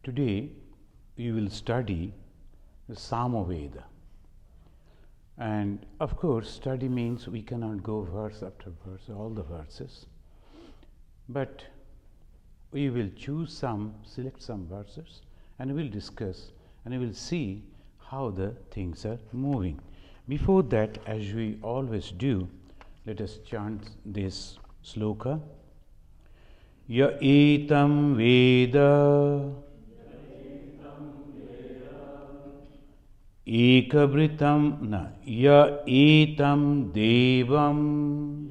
Today we will study the Veda. And of course, study means we cannot go verse after verse, all the verses. But we will select some verses, and we will discuss, and we will see how the things are moving. Before that, as we always do, let us chant this sloka. Ya etam Veda ekavritam na ya etam devam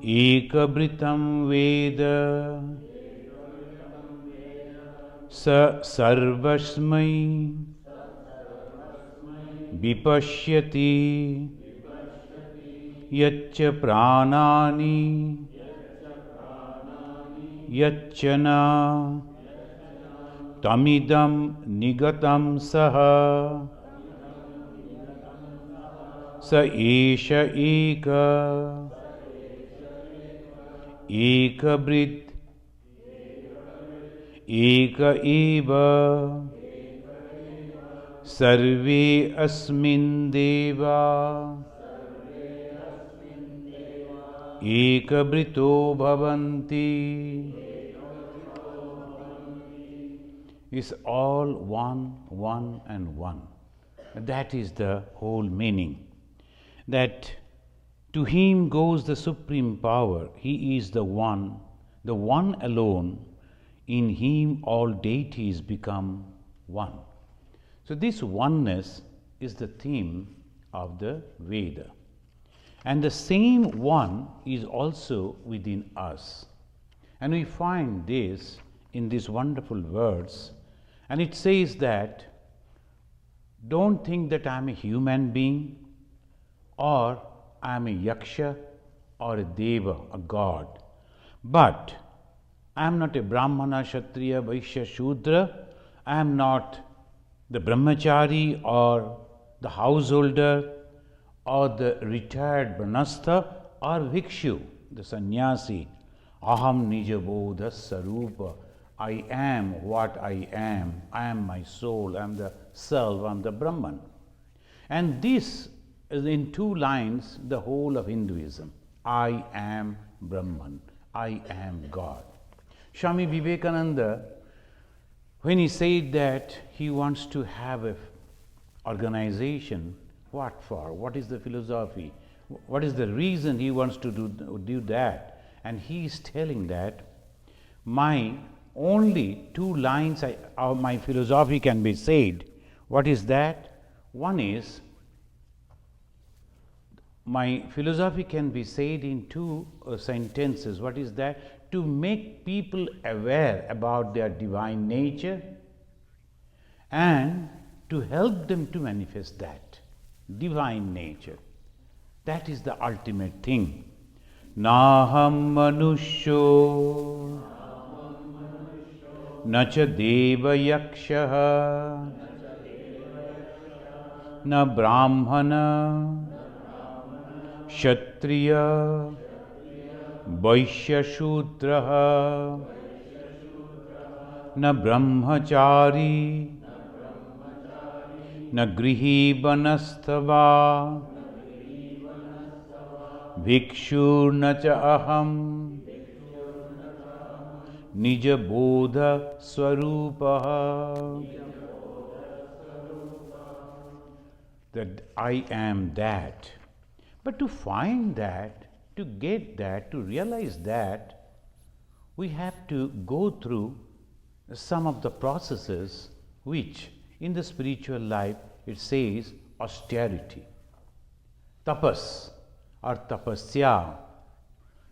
ekavritam Veda sa sarvasmai vipashyati yacca pranani yaccana tamidam nigatam saha sa esha eka ekabrit eka eva sarve asmin deva ekabrito bhavanti. Is all one, and one. That is the whole meaning. That to him goes the supreme power. He is the one alone. In him all deities become one. So this oneness is the theme of the Veda. And the same one is also within us. And we find this in these wonderful words. And it says that, don't think that I am a human being, or I am a yaksha, or a deva, a god. But I am not a Brahmana, Kshatriya, Vaishya, Shudra. I am not the brahmachari, or the householder, or the retired Brahmastha, or Bhikshu, the sannyasi. Aham nija bodha sarupa. I am what I am my soul, I am the self, I am the Brahman. And this is in two lines the whole of Hinduism. I am Brahman, I am God. Swami Vivekananda, when he said that he wants to have an organization, what for? What is the philosophy? What is the reason he wants to do that? And he is telling that my only two lines of my philosophy can be said. What is that? One is, my philosophy can be said in two sentences. What is that? To make people aware about their divine nature and to help them to manifest that divine nature. That is the ultimate thing. Naham manushyo nacha deva yakshaha na brahmana kshatriya vaishya shudraha na brahmachari na grihi vanastava bhikshu na cha aham nija bodha swarupaha. That I am that. But to find that, to get that, to realize that, we have to go through some of the processes which in the spiritual life it says austerity. Tapas or tapasya.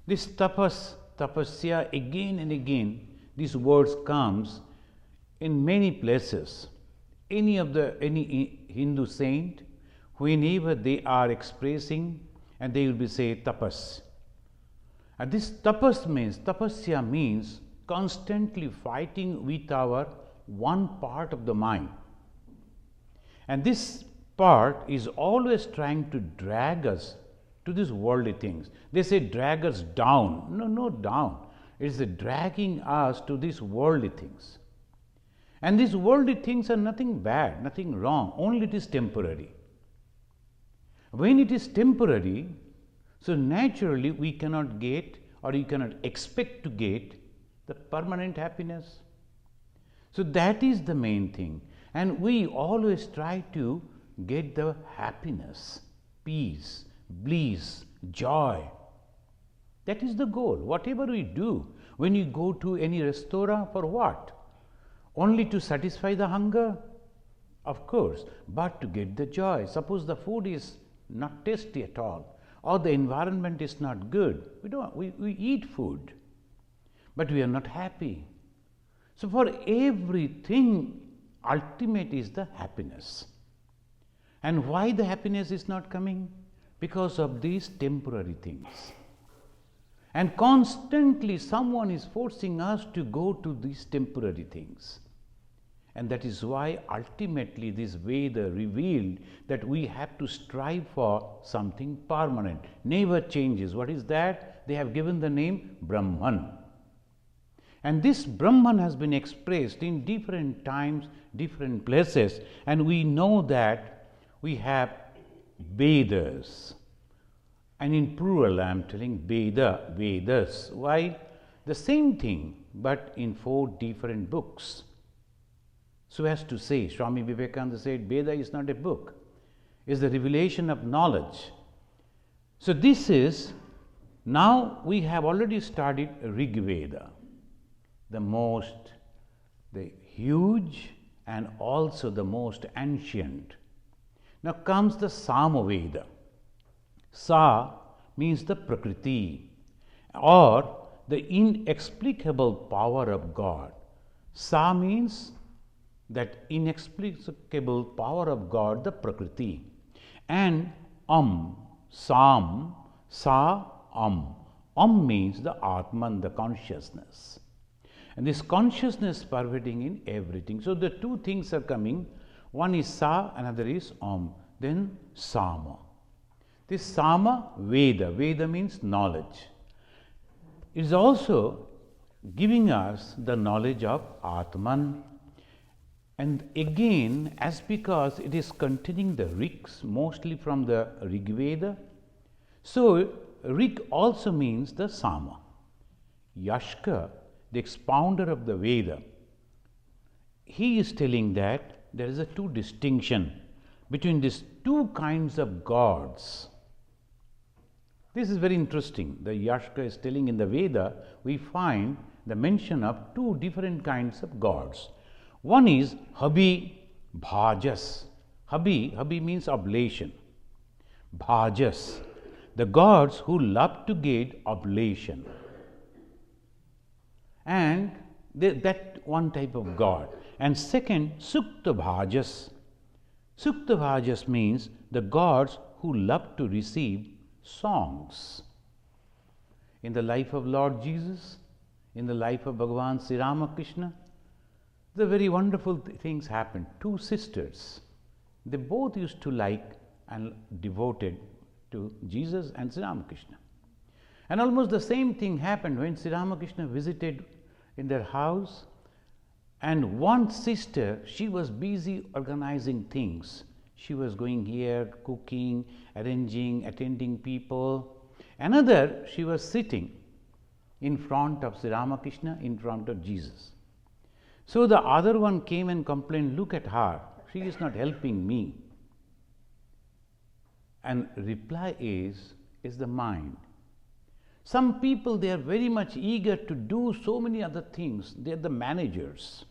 This tapasya, again and again, these words comes in many places. Any Hindu saint, whenever they are expressing, and they will be say tapas. And this tapasya means constantly fighting with our one part of the mind. And this part is always trying to drag us to these worldly things. They say drag us down. No, down. It is dragging us to these worldly things. And these worldly things are nothing bad, nothing wrong, only it is temporary. When it is temporary, so naturally we cannot get, or you cannot expect to get, the permanent happiness. So that is the main thing. And we always try to get the happiness, peace, bliss, joy. That is the goal. Whatever we do, when you go to any restaurant, for what? Only to satisfy the hunger? Of course, but to get the joy. Suppose the food is not tasty at all, or the environment is not good. We eat food, but we are not happy. So for everything, ultimate is the happiness. And why the happiness is not coming? Because of these temporary things. And constantly someone is forcing us to go to these temporary things. And that is why ultimately this Veda revealed that we have to strive for something permanent, never changes. What is that? They have given the name Brahman. And this Brahman has been expressed in different times, different places, and we know that we have Vedas. And in plural I am telling Veda, Vedas. Why? The same thing, but in 4 different books. So as to say, Swami Vivekananda said, Veda is not a book, it is the revelation of knowledge. So this is, now we have already studied Rig Veda, the huge and also the most ancient. Now comes the Sama Veda. Sa means the Prakriti, or the inexplicable power of God. Sa means that inexplicable power of God, the Prakriti. And Sam, Sa, means the Atman, the consciousness. And this consciousness pervading in everything. So the 2 things are coming. One is Sa, another is then Sama. This Sama Veda, Veda means knowledge. It is also giving us the knowledge of Atman. And again, as because it is containing the Riks, mostly from the Rig Veda, so Rig also means the Sama. Yashka, the expounder of the Veda, he is telling that there is a 2 distinction between these 2 kinds of gods. This is very interesting. The Yashka is telling in the Veda, we find the mention of 2 different kinds of gods. One is Habhi Bhajas. Habhi means oblation. Bhajas, the gods who love to get oblation. And that one type of god. And second, Sukta Bhajas. Sukta Bhajas means the gods who love to receive songs. In the life of Lord Jesus, in the life of Bhagavan Sri Ramakrishna, the very wonderful things happened. 2 sisters, they both used to like and devoted to Jesus and Sri Ramakrishna. And almost the same thing happened when Sri Ramakrishna visited in their house, and one sister, she was busy organizing things. She was going here, cooking, arranging, attending people. Another, she was sitting in front of Sri Ramakrishna, in front of Jesus. So the other one came and complained, look at her, she is not helping me. And reply is the mind. Some people, they are very much eager to do so many other things. They are the managers.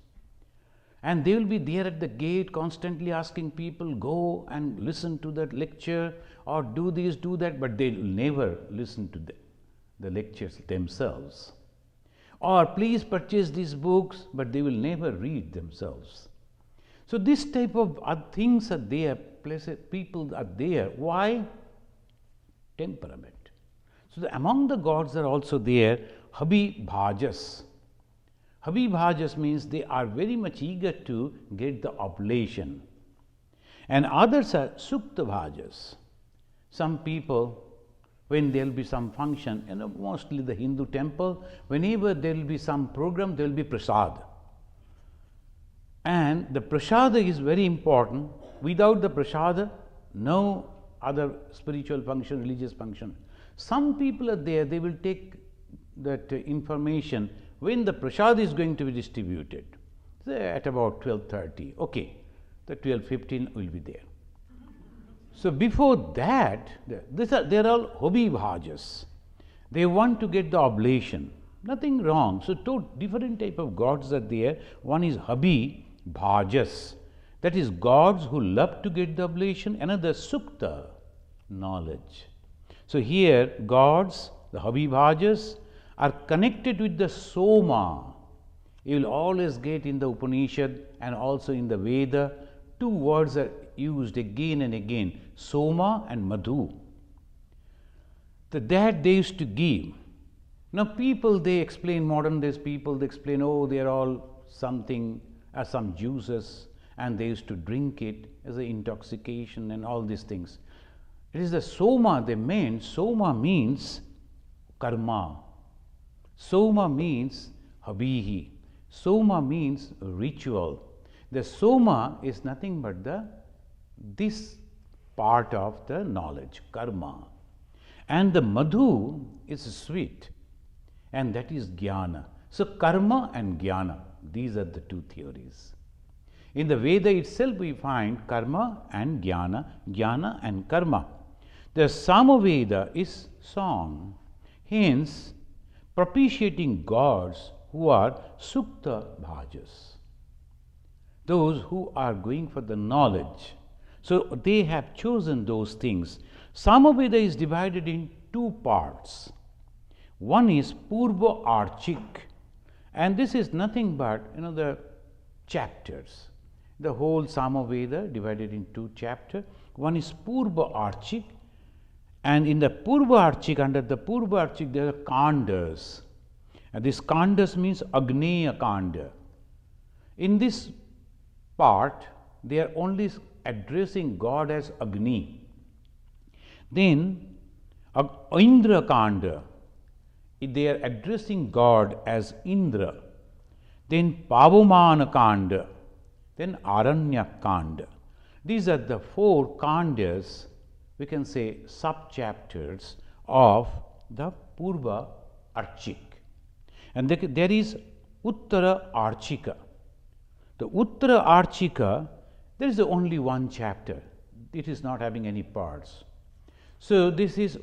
And they will be there at the gate constantly asking people, go and listen to that lecture, or do this, do that, but they will never listen to the lectures themselves. Or please purchase these books, but they will never read themselves. So this type of things are there, places, people are there. Why? Temperament. So among the gods are also there Habhi Bhajas. Habhi Bhajas means they are very much eager to get the oblation. And others are Sukta Bhajas. Some people, when there will be some function, mostly the Hindu temple, whenever there will be some program, there will be prasad. And the prasada is very important. Without the prasada, no other spiritual function, religious function. Some people are there, they will take that information when the prasad is going to be distributed. Say at about 12:30, okay, the 12:15 will be there. So before that, they are all hobby bhajas. They want to get the oblation. Nothing wrong. So two different type of gods are there. One is hobby bhajas, that is gods who love to get the oblation. Another sukta, knowledge. So here gods, the hobby bhajas, are connected with the soma. You will always get in the Upanishad and also in the Veda, two words are used again and again, soma and madhu. That they used to give. Now people, they explain, modern days people, they explain, oh, they are all something, as some juices, and they used to drink it as an intoxication and all these things. It is the soma they meant. Soma means karma. Soma means habihi. Soma means ritual. The soma is nothing but this part of the knowledge, karma. And the madhu is sweet, and that is jnana. So karma and jnana, these are the two theories. In the Veda itself we find karma and jnana, jnana and karma. The Samaveda is song, hence propitiating gods who are sukta bhajas, those who are going for the knowledge. So they have chosen those things. Samaveda is divided in two parts. One is Purva Archik, and this is nothing but the chapters. The whole Samaveda divided in two chapters. One is Purva Archik, and in the Purva Archik, under the Purva Archik, there are kandas. And this kandas means Agneya Kanda. In this part, they are only addressing God as Agni. Then Indra Kanda, they are addressing God as Indra. Then Pavamana Kanda, then Aranya Kanda. These are the four kandas, we can say sub-chapters of the Purva Archik. And there is Uttara Archika. The Uttara Archika, there is only one chapter. It is not having any parts. So this is,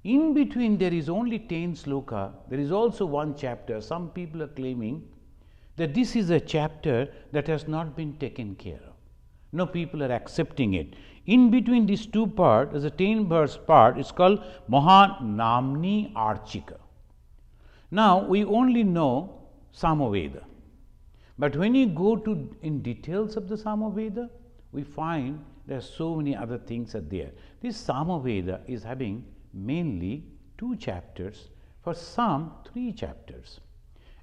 in between there is only 10 sloka. There is also one chapter. Some people are claiming that this is a chapter that has not been taken care of. No, people are accepting it. In between these two parts, there's a 10 verse part, it's called Mahanamni Archika. Now, we only know Samaveda. But when you go to in details of the Samaveda, we find there are so many other things are there. This Samaveda is having mainly 2 chapters, for some 3 chapters.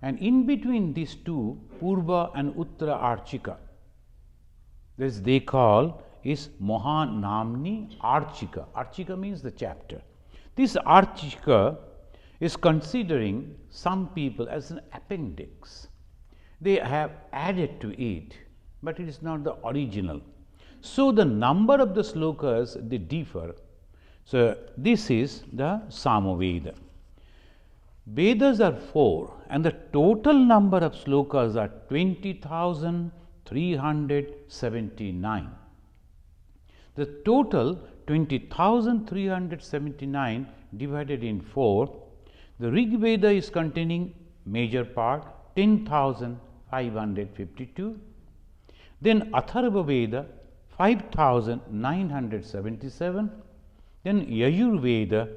And in between these two, Purva and Uttara Archika, this they call is Mahanamni Archika. Archika means the chapter. This Archika is considering some people as an appendix. They have added to it, but it is not the original. So the number of the slokas, they differ. So this is the Samaveda. Vedas are 4, and the total number of slokas are 20,379. The total 20,379 divided in 4. The Rig Veda is containing major part 10,552. Then Atharva Veda 5,977. Then Yajur Veda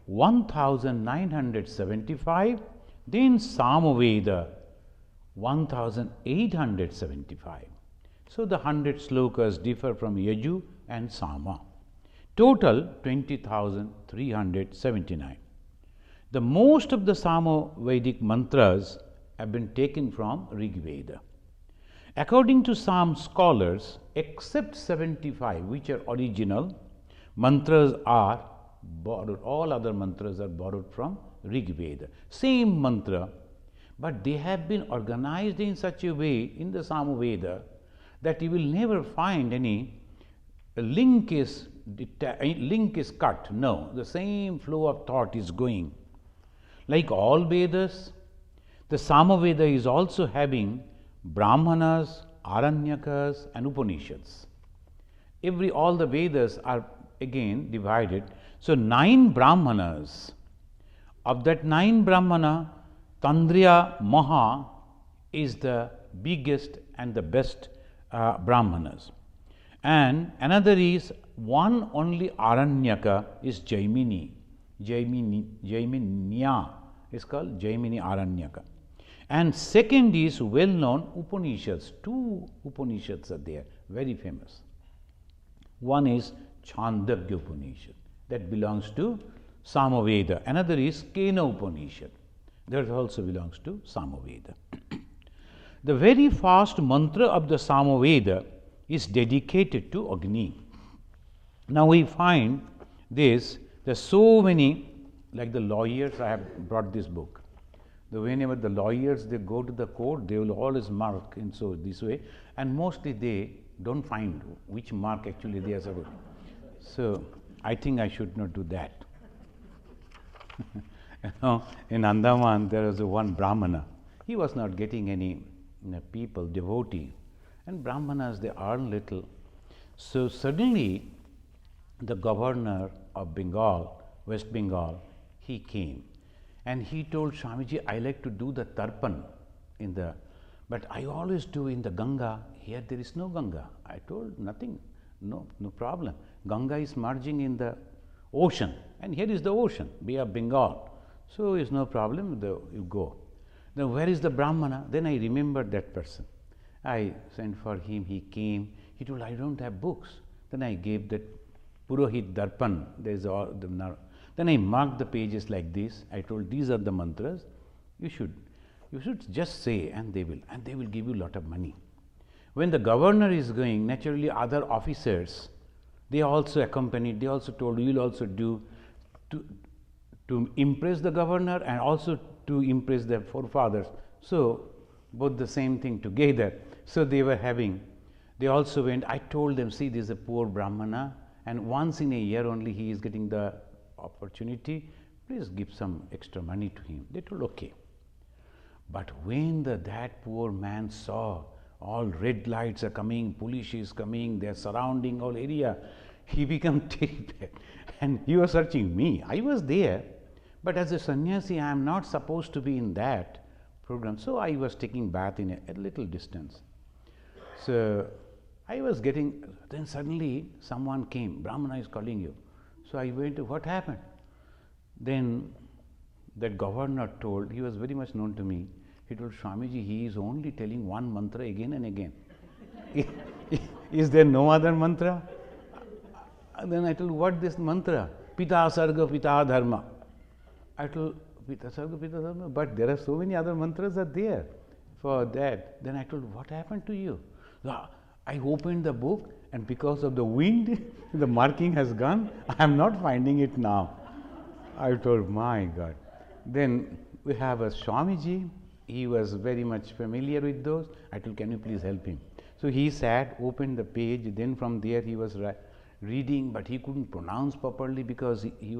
1,975. Then Samaveda 1,875. So the 100 slokas differ from Yaju and Sama. Total 20,379. The most of the Samavedic mantras have been taken from Rig Veda. According to some scholars, except 75, which are original, mantras are borrowed, all other mantras are borrowed from Rig Veda. Same mantra, but they have been organized in such a way in the Sama Veda that you will never find any link is cut. No, the same flow of thought is going. Like all Vedas, the Sama Veda is also having Brahmanas, Aranyakas and Upanishads. All the Vedas are again divided. So 9 Brahmanas. Of that 9 Brahmana, Tandriya Maha is the biggest and the best Brahmanas. And another is one only Aranyaka is Jaimini. Jaiminya is called Jaimini Aranyaka. And second is well known Upanishads. 2 Upanishads are there, very famous. One is Chandogya Upanishad, that belongs to Samaveda. Another is Kena Upanishad, that also belongs to Samaveda. The very first mantra of the Samaveda is dedicated to Agni. Now we find this, there are so many, like the lawyers, I have brought this book. Whenever the lawyers, they go to the court, they will always mark in so this way, and mostly they don't find which mark actually they are supposed to. So I think I should not do that. In Andaman there was one Brahmana. He was not getting any people, devotee, and Brahmanas, they earn little. So suddenly the governor of Bengal, West Bengal, he came and he told Swamiji, I like to do the tarpan in the, but I always do in the Ganga. Here there is no Ganga. I told nothing, no problem. Ganga is merging in the ocean, and here is the ocean, Bay of Bengal. So it's no problem, you go. Then where is the Brahmana? Then I remembered that person. I sent for him, he came, he told, I don't have books. Then I gave that Purohit Darpan, there is all the. Then I marked the pages like this. I told, these are the mantras, you should just say, and they will give you a lot of money. When the governor is going, naturally other officers, they also accompanied, they also told, you will also do to impress the governor and also to impress the forefathers. So both the same thing together. So they were having, they also went, I told them, see, this is a poor Brahmana, and once in a year only he is getting the opportunity, please give some extra money to him. They told, okay. But when that poor man saw all red lights are coming, police is coming, they are surrounding all area, he became terrible. And he was searching me. I was there, but as a sannyasi, I am not supposed to be in that program. So I was taking bath in a little distance. So I was getting, then suddenly someone came, Brahmana is calling you. So I went to, what happened? Then that governor told, he was very much known to me, he told, Swamiji, he is only telling one mantra again and again. Is there no other mantra? Then I told, what this mantra? Pita Sarga Pita Dharma. I told, Pita Sarga Pita Dharma, but there are so many other mantras are there for that. Then I told, what happened to you? I opened the book, and because of the wind, the marking has gone. I am not finding it now. I told, my God. Then we have a Swamiji. He was very much familiar with those. I told, can you please help him? So he sat, opened the page. Then from there he was reading, but he couldn't pronounce properly because he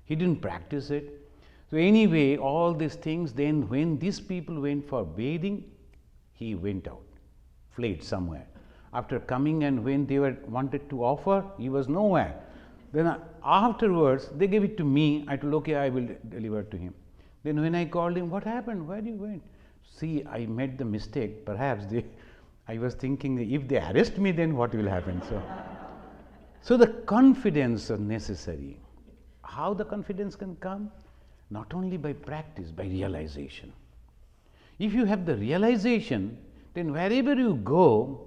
didn't practice it. So anyway, all these things. Then when these people went for bathing, he went out, fled somewhere. After coming, and when they wanted to offer, he was nowhere. Then afterwards, they gave it to me. I told, okay, I will deliver to him. Then when I called him, what happened? Where you went? See, I made the mistake. Perhaps I was thinking, if they arrest me, then what will happen? So the confidence is necessary. How the confidence can come? Not only by practice, by realization. If you have the realization, then wherever you go,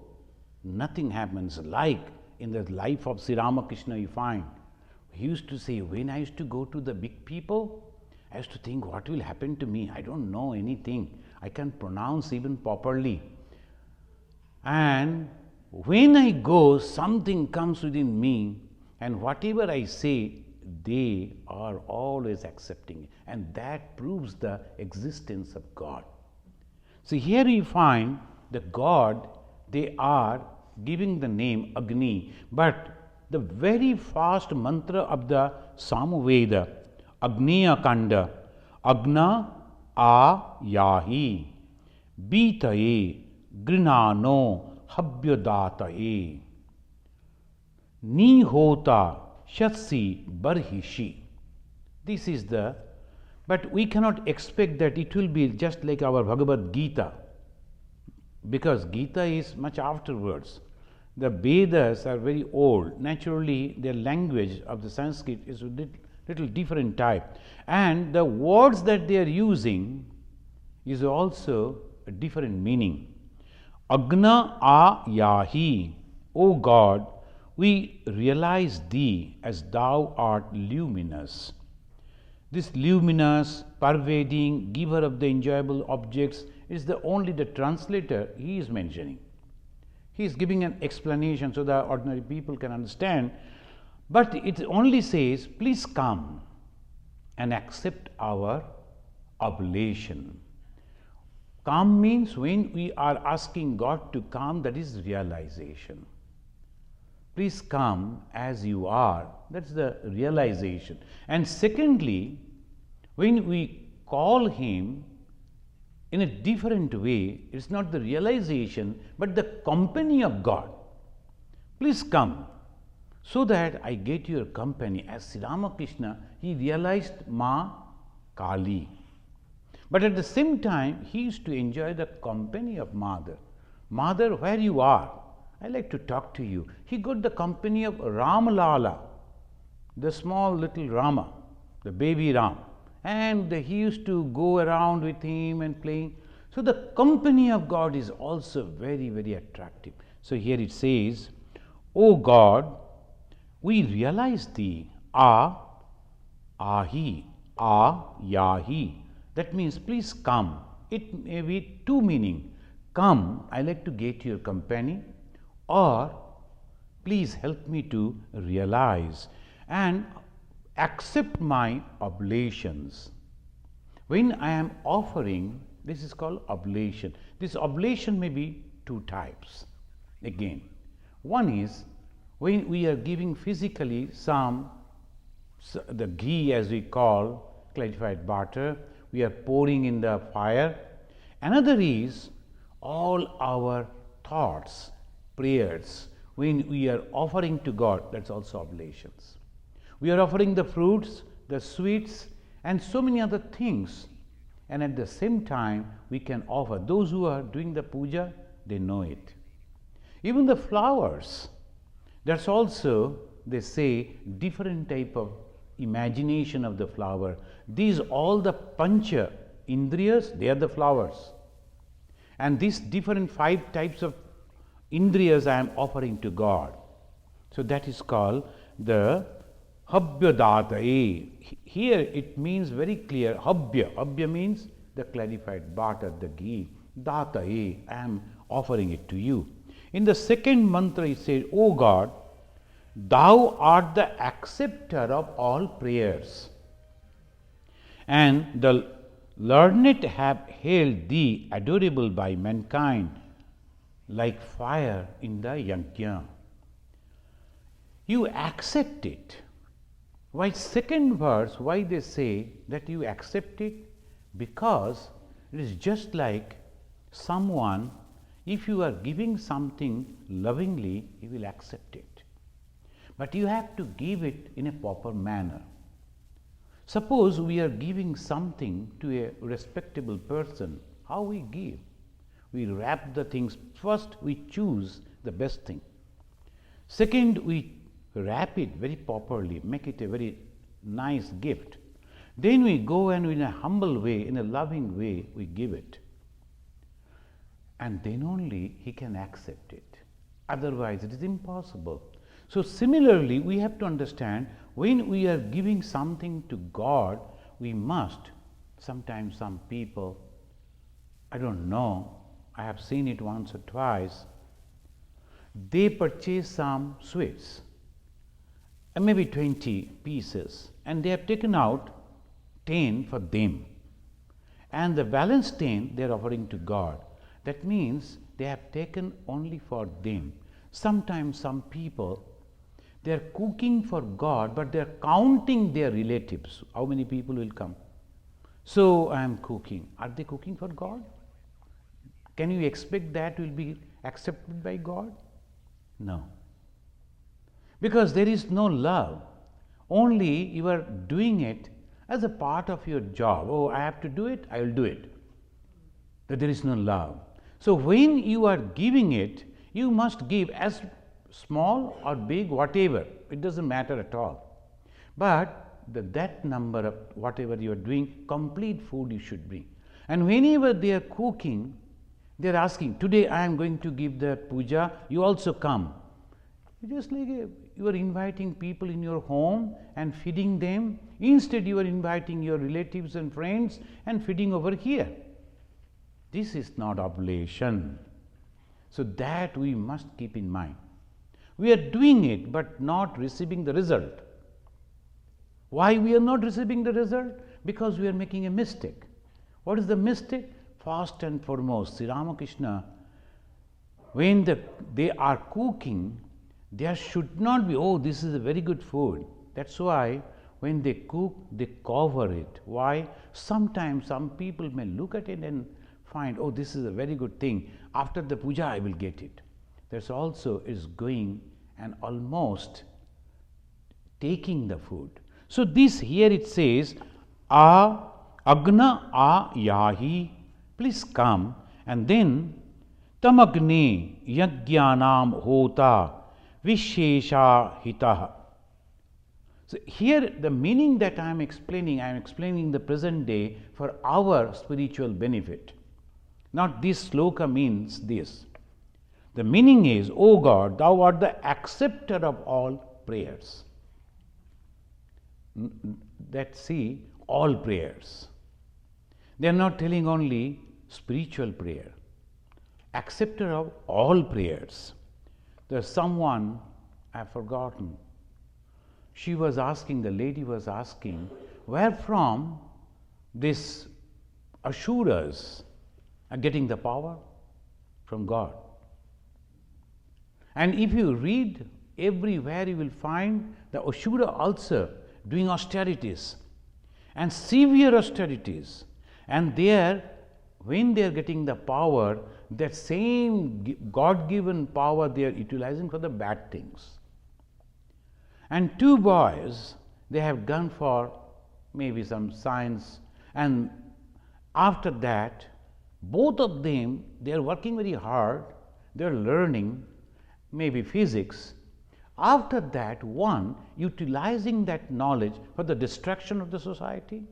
nothing happens. Like in the life of Sri Ramakrishna, you find, he used to say, when I used to go to the big people, I used to think, what will happen to me? I don't know anything. I can't pronounce even properly. And when I go, something comes within me, and whatever I say, they are always accepting, and that proves the existence of God. So here you find the God, they are giving the name Agni, but the very first mantra of the Samaveda, Agniya Kanda, Agna A Yahi, Bitaye, Grinano, Habhyadataye, Ni Hota, Shatsi, Barhishi. This is the, but we cannot expect that it will be just like our Bhagavad Gita, because Gita is much afterwards. The Vedas are very old. Naturally, their language of the Sanskrit is a little different type. And the words that they are using is also a different meaning. Agna A Yahi, O God, we realize thee as thou art luminous. This luminous, pervading, giver of the enjoyable objects is the only the translator he is mentioning. He is giving an explanation so that ordinary people can understand, but it only says, please come and accept our oblation. Come means when we are asking God to come, that is realization. Please come as you are, that's the realization. And secondly, when we call him in a different way, it's not the realization, but the company of God. Please come, so that I get your company. As Sri Ramakrishna, he realized Ma Kali. But at the same time, he used to enjoy the company of Mother. Mother, where you are, I like to talk to you. He got the company of Ramalala, the small little Rama, the baby Ram. And he used to go around with him and playing. So the company of God is also very, very attractive. So here it says, O God, we realize thee, Ahi, Yahi. That means please come. It may be two meaning. Come, I like to get your company, or please help me to realize and accept my oblations. When I am offering, this is called oblation. This oblation may be two types. Again, one is when we are giving physically the ghee, as we call clarified butter, we are pouring in the fire. Another is all our thoughts, prayers, when we are offering to God, that's also oblations. We are offering the fruits, the sweets, and so many other things. And at the same time, we can offer. Those who are doing the puja, they know it. Even the flowers, that's also, they say, different type of imagination of the flower. These all the pancha indriyas, they are the flowers. And these different 5 types of indriyas I am offering to God. So that is called the Habhyadataye. Here it means very clear, Habhya means the clarified butter, the ghee. Dataye, I am offering it to you. In the second mantra it says, O God, thou art the acceptor of all prayers, and the learned have held thee adorable by mankind, like fire in the yajna. You accept it. Why second verse, why they say that you accept it? Because it is just like someone, if you are giving something lovingly, he will accept it. But you have to give it in a proper manner. Suppose we are giving something to a respectable person, how we give? We wrap the things. First, we choose the best thing. Second, we wrap it very properly, make it a very nice gift. Then we go and in a humble way, in a loving way, we give it. And then only he can accept it. Otherwise, it is impossible. So similarly, we have to understand when we are giving something to God, we must, sometimes some people, I don't know, I have seen it once or twice, they purchase some sweets maybe 20 pieces, and they have taken out 10 for them, and the balance 10 they are offering to God. That means they have taken only for them. Sometimes some people, they are cooking for God, but they are counting their relatives, how many people will come. So I am cooking. Are they cooking for God? Can you expect that will be accepted by God? No. Because there is no love. Only you are doing it as a part of your job. Oh, I have to do it, I will do it. But there is no love. So when you are giving it, you must give as small or big, whatever. It doesn't matter at all. But that number of whatever you are doing, complete food you should bring. And whenever they are cooking, they are asking, today I am going to give the puja, you also come. Just like you are inviting people in your home and feeding them. Instead, you are inviting your relatives and friends and feeding over here. This is not oblation. So that we must keep in mind. We are doing it, but not receiving the result. Why we are not receiving the result? Because we are making a mistake. What is the mistake? First and foremost, Sri Ramakrishna, when they are cooking, there should not be, oh, this is a very good food. That's why when they cook, they cover it. Why? Sometimes some people may look at it and find, oh, this is a very good thing. After the puja, I will get it. That's also is going and almost taking the food. So this here it says, agna yahi, please come, and then tamagne yajnanam hota vishesha hitaha. So here the meaning that I am explaining the present day for our spiritual benefit. Not this sloka means this. The meaning is, O God, thou art the acceptor of all prayers. That see, all prayers. They are not telling only spiritual prayer. Acceptor of all prayers. There's someone, I have forgotten, she was asking, the lady was asking, where from these Asuras are getting the power? From God. And if you read everywhere, you will find the Asura also doing austerities and severe austerities. And there, when they are getting the power, that same God-given power they are utilizing for the bad things. And two boys, they have gone for maybe some science, and after that, both of them, they are working very hard, they are learning maybe physics. After that, one utilizing that knowledge for the destruction of the society.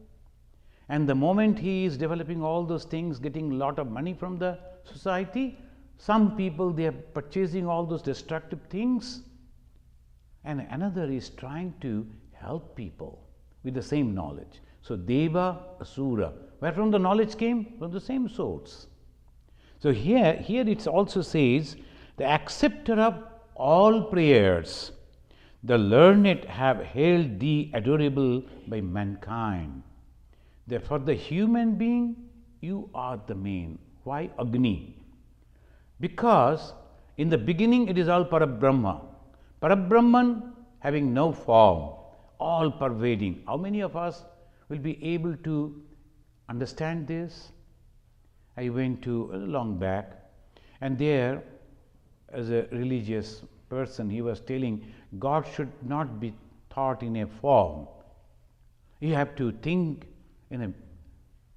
And the moment he is developing all those things, getting a lot of money from the society, some people they are purchasing all those destructive things, and another is trying to help people with the same knowledge. So Deva, Asura, where from the knowledge came? From the same source. So here it also says, the acceptor of all prayers, the learned have held thee adorable by mankind. For the human being, you are the main. Why Agni? Because in the beginning it is all Parabrahma. Parabrahman having no form, all pervading. How many of us will be able to understand this? I went to long back, and there, as a religious person, he was telling God should not be thought in a form. You have to think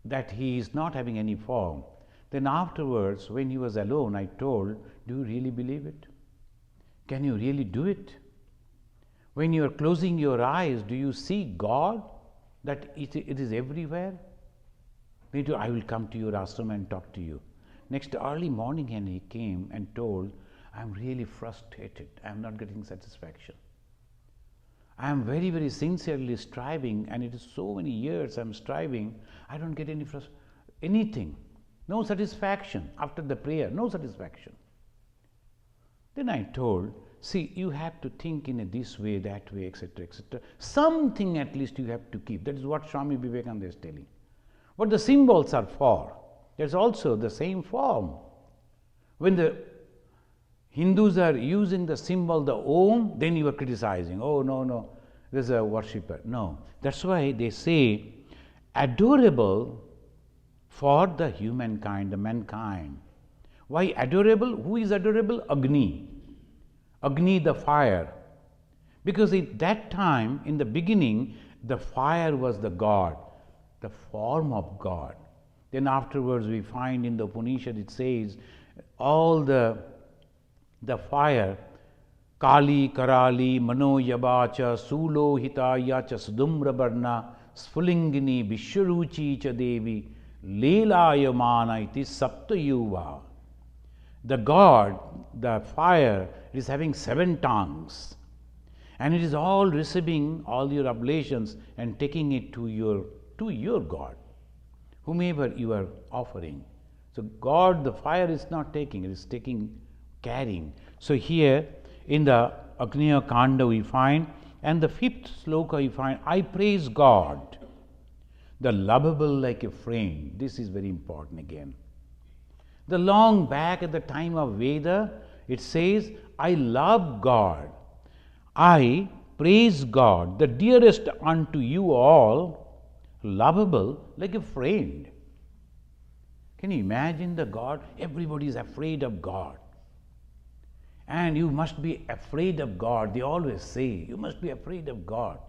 that he is not having any form. Then afterwards, when he was alone, I told, do you really believe it? Can you really do it? When you are closing your eyes, do you see God, that it is everywhere? Later, I will come to your ashram and talk to you. Next early morning, and he came and told, I am really frustrated. I am not getting satisfaction. I am very, very sincerely striving, and it is so many years I am striving. I don't get anything. No satisfaction after the prayer, no satisfaction. Then I told, see, you have to think in this way, that way, etc., etc. Something at least you have to keep. That is what Swami Vivekananda is telling. What the symbols are for, there's also the same form. When the Hindus are using the symbol, the Om, then you are criticizing. Oh, no, there's a worshipper. No. That's why they say adorable for the humankind, the mankind. Why adorable? Who is adorable? Agni. Agni, the fire. Because at that time, in the beginning, the fire was the God, the form of God. Then afterwards we find in the Upanishad it says all the fire, Kali, Karali, Mano Yabacha, Sulo Hitaya cha Sudumra Barna, Sphulingini, Vishwaruchi cha Devi, Leelayamana iti Saptayuva. The God, the fire, is having 7 tongues, and it is all receiving all your oblations and taking it to your God, whomever you are offering. So God, the fire, is not taking, it is carrying. So here in the Agneya Kanda we find, and the 5th sloka we find, I praise God, the lovable like a friend. This is very important again. The long back at the time of Veda, it says, I love God, I praise God, the dearest unto you all, lovable like a friend. Can you imagine the God? Everybody is afraid of God. And you must be afraid of God. They always say, you must be afraid of God.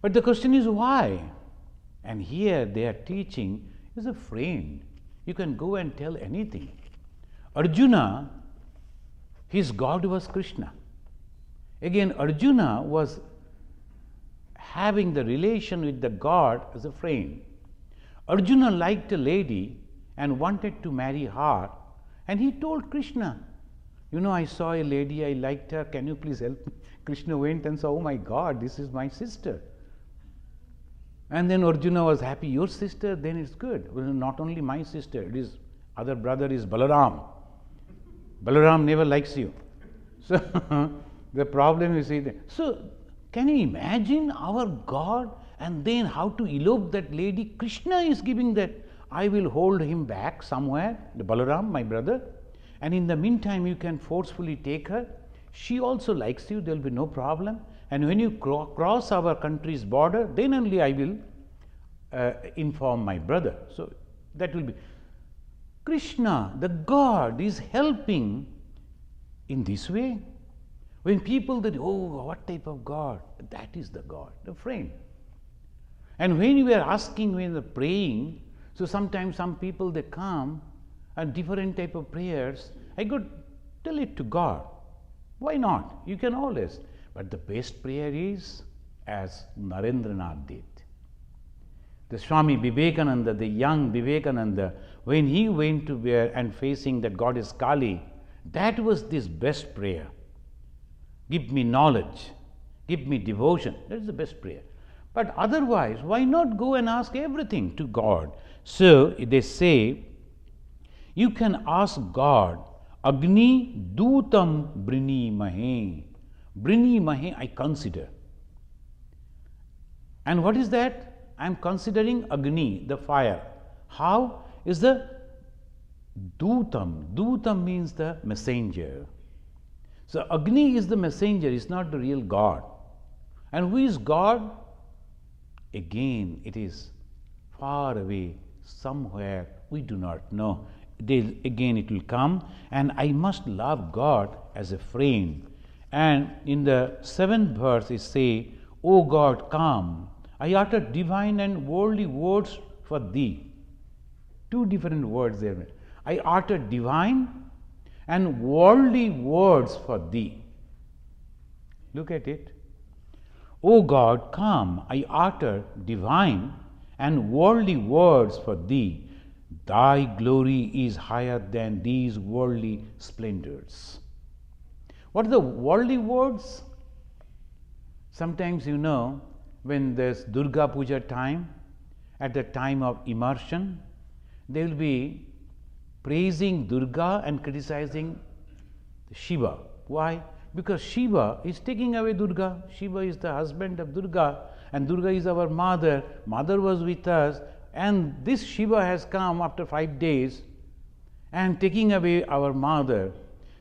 But the question is why? And here they are teaching is a friend. You can go and tell anything. Arjuna, his God was Krishna. Again, Arjuna was having the relation with the God as a friend. Arjuna liked a lady and wanted to marry her, and he told Krishna, you know, I saw a lady, I liked her, can you please help me? Krishna went and said, oh my God, this is my sister. And then Arjuna was happy, your sister, then it's good. Well, not only my sister, it is other brother is Balaram. Balaram never likes you. So the problem is, so can you imagine our God, and then how to elope that lady? Krishna is giving that, I will hold him back somewhere, the Balaram, my brother, and in the meantime you can forcefully take her. She also likes you, there will be no problem. And when you cross our country's border, then only I will inform my brother. So that will be. Krishna, the God, is helping in this way. When people that, oh, what type of God? That is the God, the friend. And when we are asking, when we are praying, so sometimes some people they come and different type of prayers, I could tell it to God. Why not? You can always. But the best prayer is as Narendranath did. The Swami Vivekananda, the young Vivekananda, when he went to where and facing that goddess Kali, that was this best prayer. Give me knowledge, give me devotion. That is the best prayer. But otherwise, why not go and ask everything to God? So they say, you can ask God, Agni Dutam Brini Mahe. Brini Mahe, I consider. And what is that? I am considering Agni, the fire. How is the Dutam? Dutam means the messenger. So Agni is the messenger, is not the real God. And who is God? Again, it is far away, somewhere, we do not know. Again it will come, and I must love God as a friend. And in the 7th verse it say, O God, come, I utter divine and worldly words for thee. 2 different words there. I utter divine and worldly words for thee. Look at it. O God, come, I utter divine and worldly words for thee. Thy glory is higher than these worldly splendors. What are the worldly words? Sometimes you know, when there's Durga Puja time, at the time of immersion, they will be praising Durga and criticizing Shiva. Why? Because Shiva is taking away Durga. Shiva is the husband of Durga, and Durga is our mother. Mother was with us, and this Shiva has come after 5 days and taking away our mother.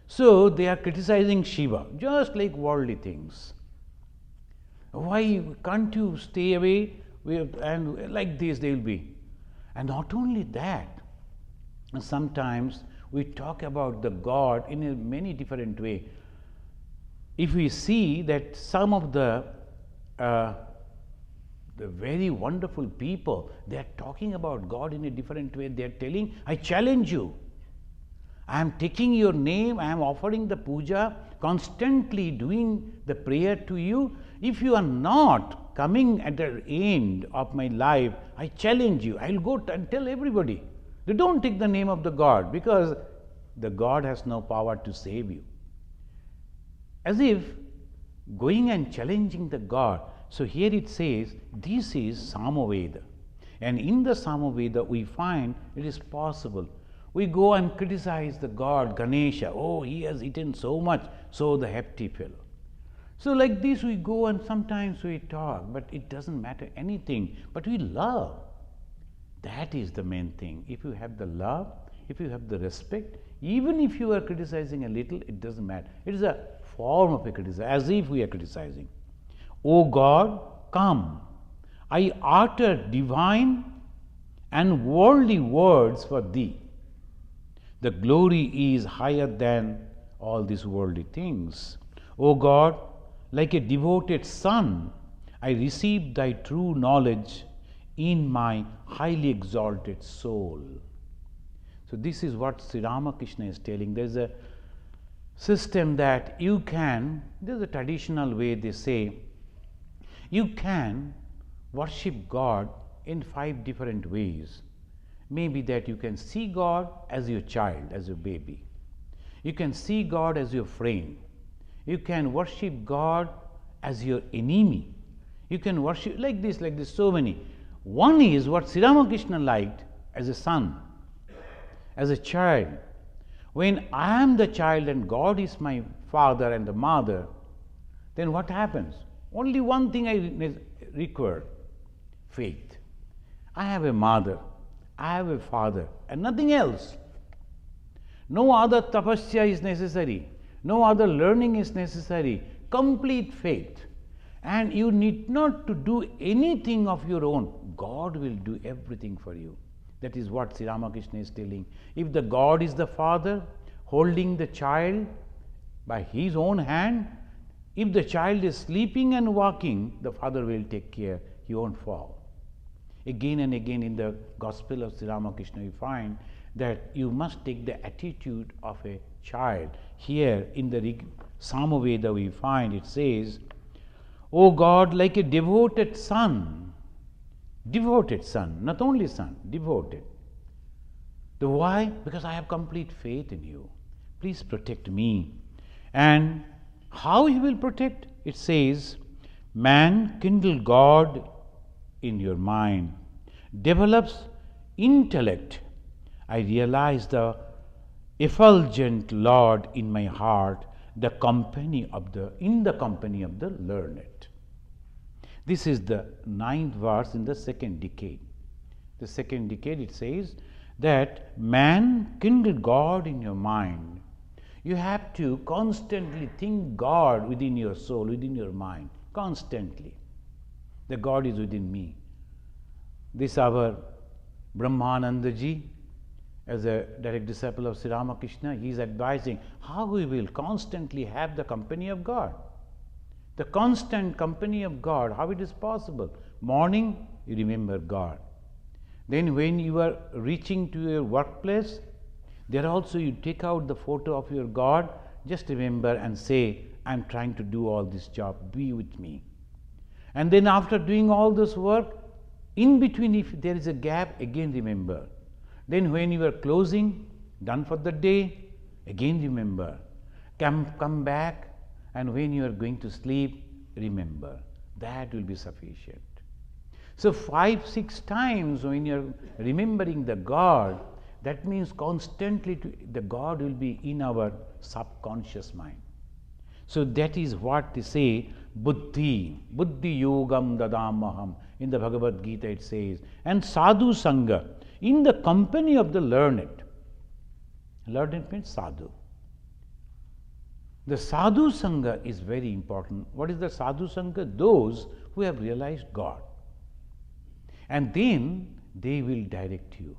So they are criticizing Shiva, just like worldly things. Why can't you stay away? And like this they will be. And not only that, sometimes we talk about the God in a many different way. If we see that some of the very wonderful people, they are talking about God in a different way. They are telling, I challenge you. I am taking your name, I am offering the puja, constantly doing the prayer to you. If you are not coming at the end of my life, I challenge you. I will go and tell everybody. They don't take the name of the God, because the God has no power to save you. As if going and challenging the God. So here it says, this is Samaveda. And in the Samaveda we find it is possible. We go and criticize the God, Ganesha. Oh, he has eaten so much, so the hefty fellow. So like this we go and sometimes we talk, but it doesn't matter anything. But we love. That is the main thing. If you have the love, if you have the respect, even if you are criticizing a little, it doesn't matter. It is a form of a criticism, as if we are criticizing. O God, come. I utter divine and worldly words for thee. The glory is higher than all these worldly things. O God, like a devoted son, I receive thy true knowledge in my highly exalted soul. So this is what Sri Ramakrishna is telling. There is a system that you can, there is a traditional way they say, you can worship God in 5 different ways. Maybe that you can see God as your child, as your baby. You can see God as your friend. You can worship God as your enemy. You can worship like this, so many. One is what Sri Ramakrishna liked as a son, as a child. When I am the child and God is my father and the mother, then what happens? Only one thing I require, faith. I have a mother, I have a father, and nothing else. No other tapasya is necessary, no other learning is necessary, complete faith. And you need not to do anything of your own. God will do everything for you. That is what Sri Ramakrishna is telling. If the God is the father, holding the child by his own hand, if the child is sleeping and walking, the father will take care, he won't fall. Again and again in the Gospel of Sri Ramakrishna we find that you must take the attitude of a child. Here in the Samaveda we find it says, O God, like a devoted son, not only son, devoted. The why? Because I have complete faith in you. Please protect me. And how he will protect? It says, man kindle God in your mind, develops intellect. I realize the effulgent Lord in my heart, in the company of the learned. This is the 9th verse in the 2nd decade. The 2nd decade it says that man kindle God in your mind. You have to constantly think God within your soul, within your mind, constantly. The God is within me. This our Brahmananda ji, as a direct disciple of Sri Ramakrishna, he is advising how we will constantly have the company of God. The constant company of God, how it is possible? Morning, you remember God. Then when you are reaching to your workplace, there also you take out the photo of your God, just remember and say, I am trying to do all this job, be with me. And then after doing all this work, in between if there is a gap, again remember. Then when you are closing, done for the day, again remember. Come back, and when you are going to sleep, remember. That will be sufficient. So 5-6 times when you are remembering the God, that means constantly the God will be in our subconscious mind. So that is what they say, buddhi yogam dadamaham. In the Bhagavad Gita it says, and sadhu sangha, in the company of the learned. Learned means sadhu. The sadhu sangha is very important. What is the sadhu sangha? Those who have realized God. And then they will direct you.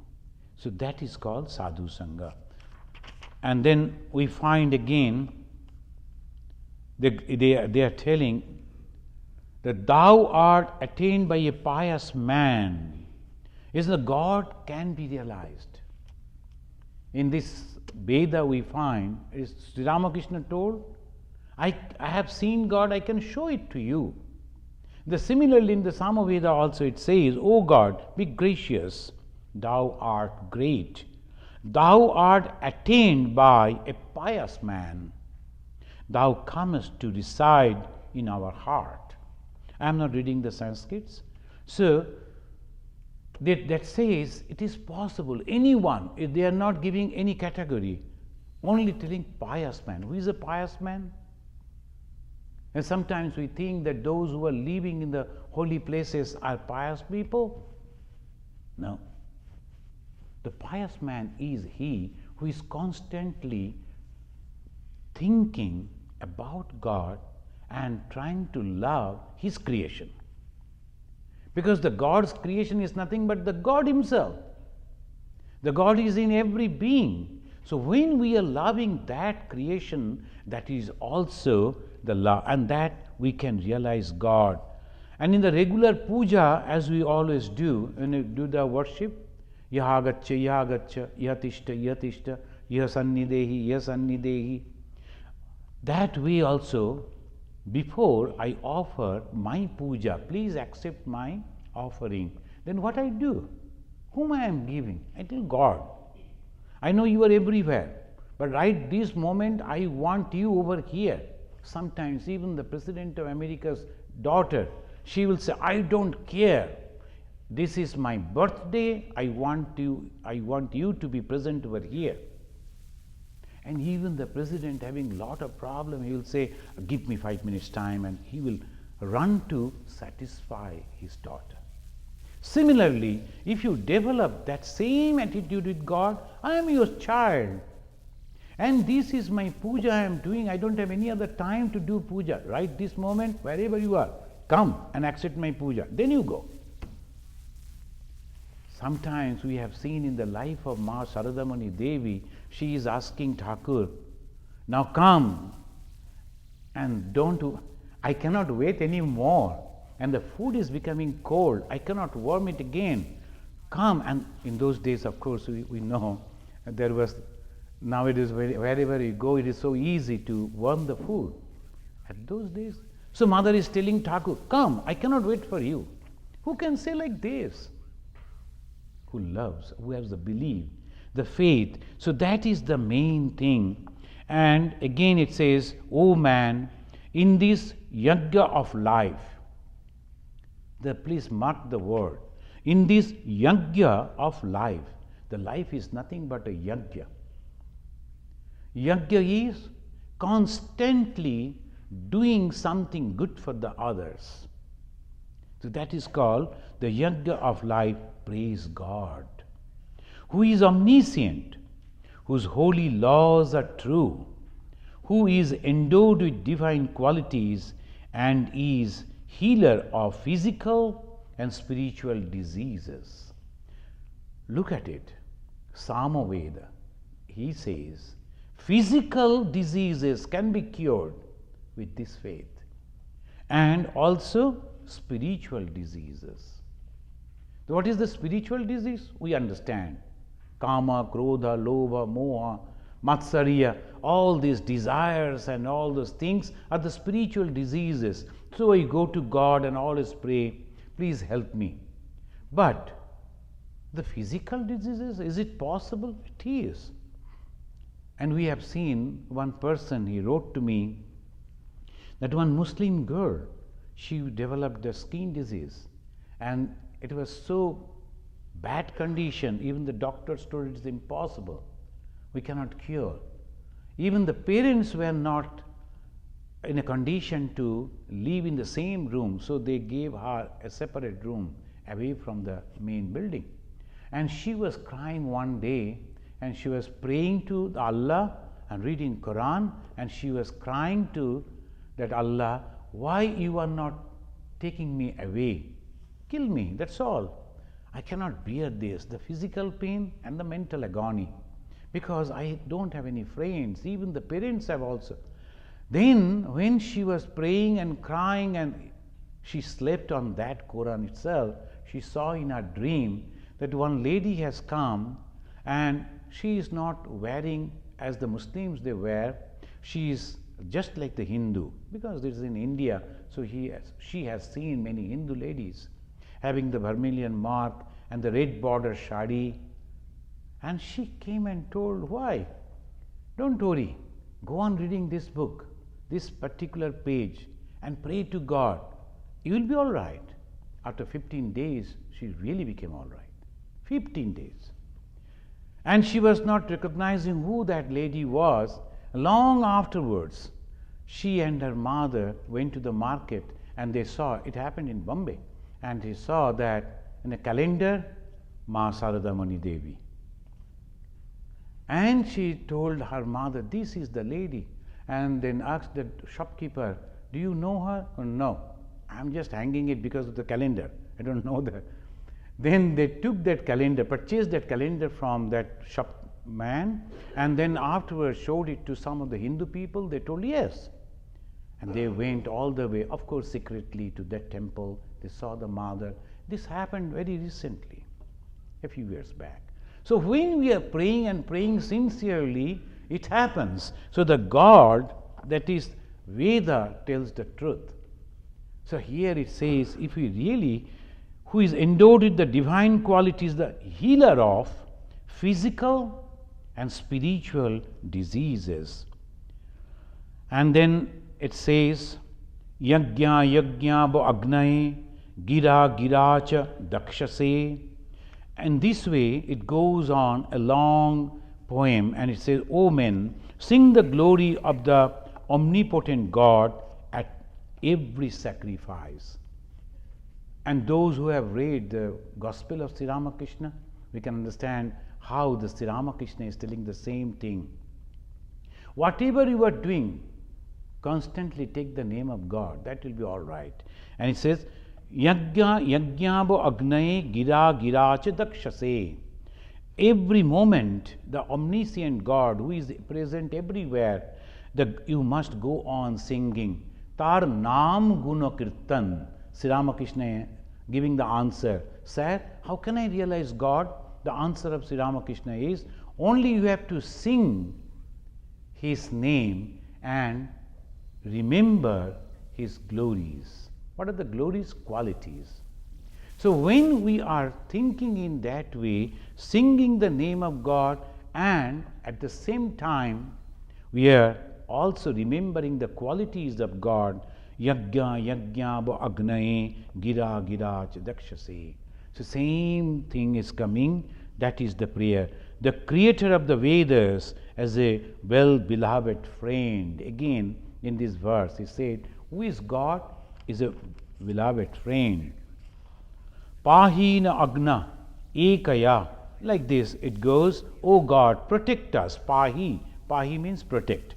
So that is called sadhu sangha. And then we find again, they are telling that thou art attained by a pious man. Is the God can be realized. In this Veda we find, is Sri Ramakrishna told, I have seen God, I can show it to you. Similarly in the Samaveda also it says, O God, be gracious, thou art great. Thou art attained by a pious man. Thou comest to reside in our heart. I am not reading the Sanskrits. So that says it is possible. Anyone, if they are not giving any category, only telling pious man. Who is a pious man? And sometimes we think that those who are living in the holy places are pious people. No. The pious man is he who is constantly thinking about God and trying to love his creation. Because the God's creation is nothing but the God himself. The God is in every being. So when we are loving that creation, that is also the love, and that we can realize God. And in the regular puja, as we always do, when we do the worship, yahagaccha, yahagaccha, yatishta, yatishta, yasannidehi, yasannidehi. That way also, before I offer my puja, please accept my offering. Then what I do? Whom I am giving? I tell God. I know you are everywhere, but right this moment I want you over here. Sometimes even the President of America's daughter, she will say, I don't care. This is my birthday. I want you to be present over here. And even the president having lot of problem, he will say, give me 5 minutes time, and he will run to satisfy his daughter. Similarly, if you develop that same attitude with God, I am your child. And this is my puja I am doing. I don't have any other time to do puja. Right this moment, wherever you are, come and accept my puja. Then you go. Sometimes we have seen in the life of Ma Saradamani Devi, she is asking Thakur, now come and I cannot wait any more. And the food is becoming cold. I cannot warm it again. Come. And in those days, of course, we know there was, nowadays wherever you go, it is so easy to warm the food. At those days, so mother is telling Thakur, come, I cannot wait for you. Who can say like this? Who loves, who has the belief, the faith. So that is the main thing. And again it says, O man, in this yajna of life, please mark the word, in this yajna of life, the life is nothing but a yajna. Yajna is constantly doing something good for the others. So that is called the yajna of life. Praise God, who is omniscient, whose holy laws are true, who is endowed with divine qualities and is healer of physical and spiritual diseases. Look at it, Samaveda, he says, physical diseases can be cured with this faith, and also spiritual diseases. What is the spiritual disease? We understand. Kama, Krodha, Lobha, Moha, Matsarya, all these desires and all those things are the spiritual diseases. So I go to God and always pray, please help me. But the physical diseases, is it possible? It is. And we have seen one person, he wrote to me that one Muslim girl, she developed a skin disease, and it was so bad condition, even the doctors told it is impossible. We cannot cure. Even the parents were not in a condition to live in the same room, so they gave her a separate room away from the main building. And she was crying one day, and she was praying to Allah and reading Quran, and she was crying to that Allah, why you are not taking me away? Kill me, that's all. I cannot bear this, the physical pain and the mental agony, because I don't have any friends, even the parents have also. Then when she was praying and crying and she slept on that Quran itself, she saw in her dream that one lady has come and she is not wearing as the Muslims they wear, she is just like the Hindu, because this is in India, so she has seen many Hindu ladies having the vermilion mark and the red border shadi. And she came and told, why? Don't worry, go on reading this book, this particular page, and pray to God. You will be all right. After 15 days, she really became all right. 15 days. And she was not recognizing who that lady was. Long afterwards, she and her mother went to the market and they saw, it happened in Bombay, and they saw that in a calendar, Ma Sarada Mani Devi. And she told her mother, this is the lady, and then asked the shopkeeper, do you know her? Oh, no, I'm just hanging it because of the calendar, I don't know that. Then they took that calendar, purchased that calendar from that shopman, and then afterwards showed it to some of the Hindu people. They told yes. And they went all the way, of course secretly, to that temple. They saw the mother. This happened very recently, a few years back. So when we are praying and praying sincerely, it happens. So the God, that is Veda, tells the truth. So here it says, if we really, who is endowed with the divine qualities, the healer of physical and spiritual diseases. And then it says, Yajna yajna bo agnaye gira giracha dakshase. And this way it goes on a long poem, and it says, O men, sing the glory of the omnipotent God at every sacrifice. And those who have read the Gospel of Sri Ramakrishna, we can understand how the Sri Ramakrishna is telling the same thing. Whatever you are doing, constantly take the name of God, that will be all right. And it says, Yajna yajnabo agnaye gira giracha dakshase. Every moment, the omniscient God who is present everywhere, you must go on singing. Tar naam guna kirtan. Sri Ramakrishna giving the answer. Sir, how can I realize God? The answer of Sri Ramakrishna is, only you have to sing His name and remember His glories. What are the glories? Qualities. So when we are thinking in that way, singing the name of God, and at the same time we are also remembering the qualities of God, Yajna yajna bo agnaye gira girach dakshase. So same thing is coming, that is the prayer. The creator of the Vedas as a well-beloved friend. Again in this verse he said, who is God? Is a beloved friend. Pahina agna ekaya. Like this it goes, O God, protect us. Pahi. Pahi means protect.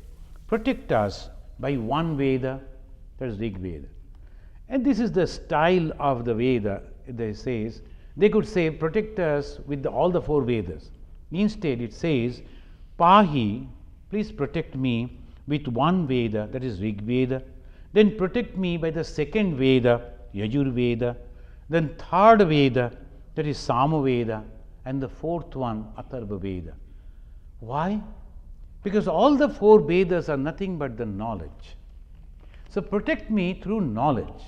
Protect us by one Veda, that is Rig Veda. And this is the style of the Veda. They says, they could say protect us with all the four Vedas. Instead it says, Pahi, please protect me with one Veda, that is Rig Veda. Then protect me by the second Veda, Yajur Veda. Then third Veda, that is Sama Veda. And the fourth one, Atharva Veda. Why? Because all the four Vedas are nothing but the knowledge. So protect me through knowledge.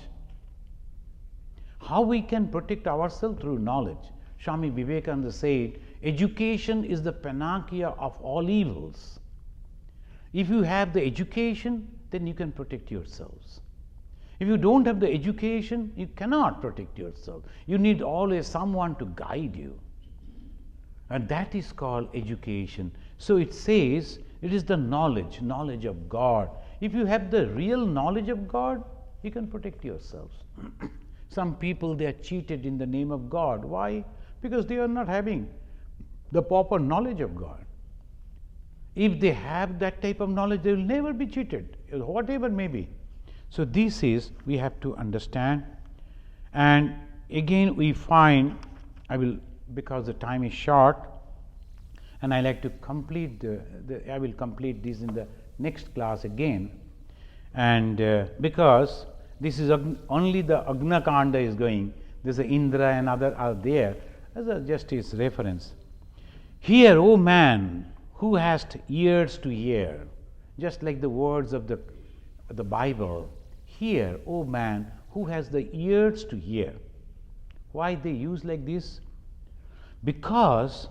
How we can protect ourselves? Through knowledge. Swami Vivekananda said, education is the panacea of all evils. If you have the education, then you can protect yourselves. If you don't have the education, you cannot protect yourself. You need always someone to guide you. And that is called education. So it says, it is the knowledge of God. If you have the real knowledge of God, you can protect yourselves. Some people, they are cheated in the name of God. Why? Because they are not having the proper knowledge of God. If they have that type of knowledge, they will never be cheated, whatever may be. So this is, we have to understand. And again we find, I will, because the time is short, and I like to complete I will complete this in the next class again. And because this is only the Agna Kanda is going, this is Indra and other are there as a just his reference. Hear, O man, who hast ears to hear, just like the words of the Bible. Hear, O man, who has the ears to hear. Why they use like this? Because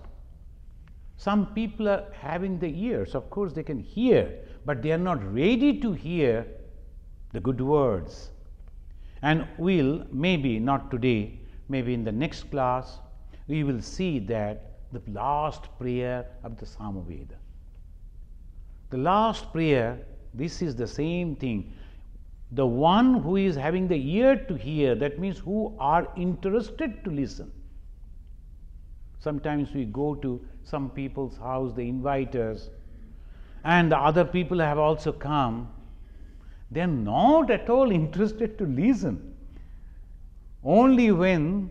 some people are having the ears, of course they can hear, but they are not ready to hear the good words. And we'll, maybe not today, maybe in the next class, we will see that the last prayer of the Samaveda. The last prayer, this is the same thing. The one who is having the ear to hear, that means who are interested to listen. Sometimes we go to some people's house, they invite us, and the other people have also come. They are not at all interested to listen. Only when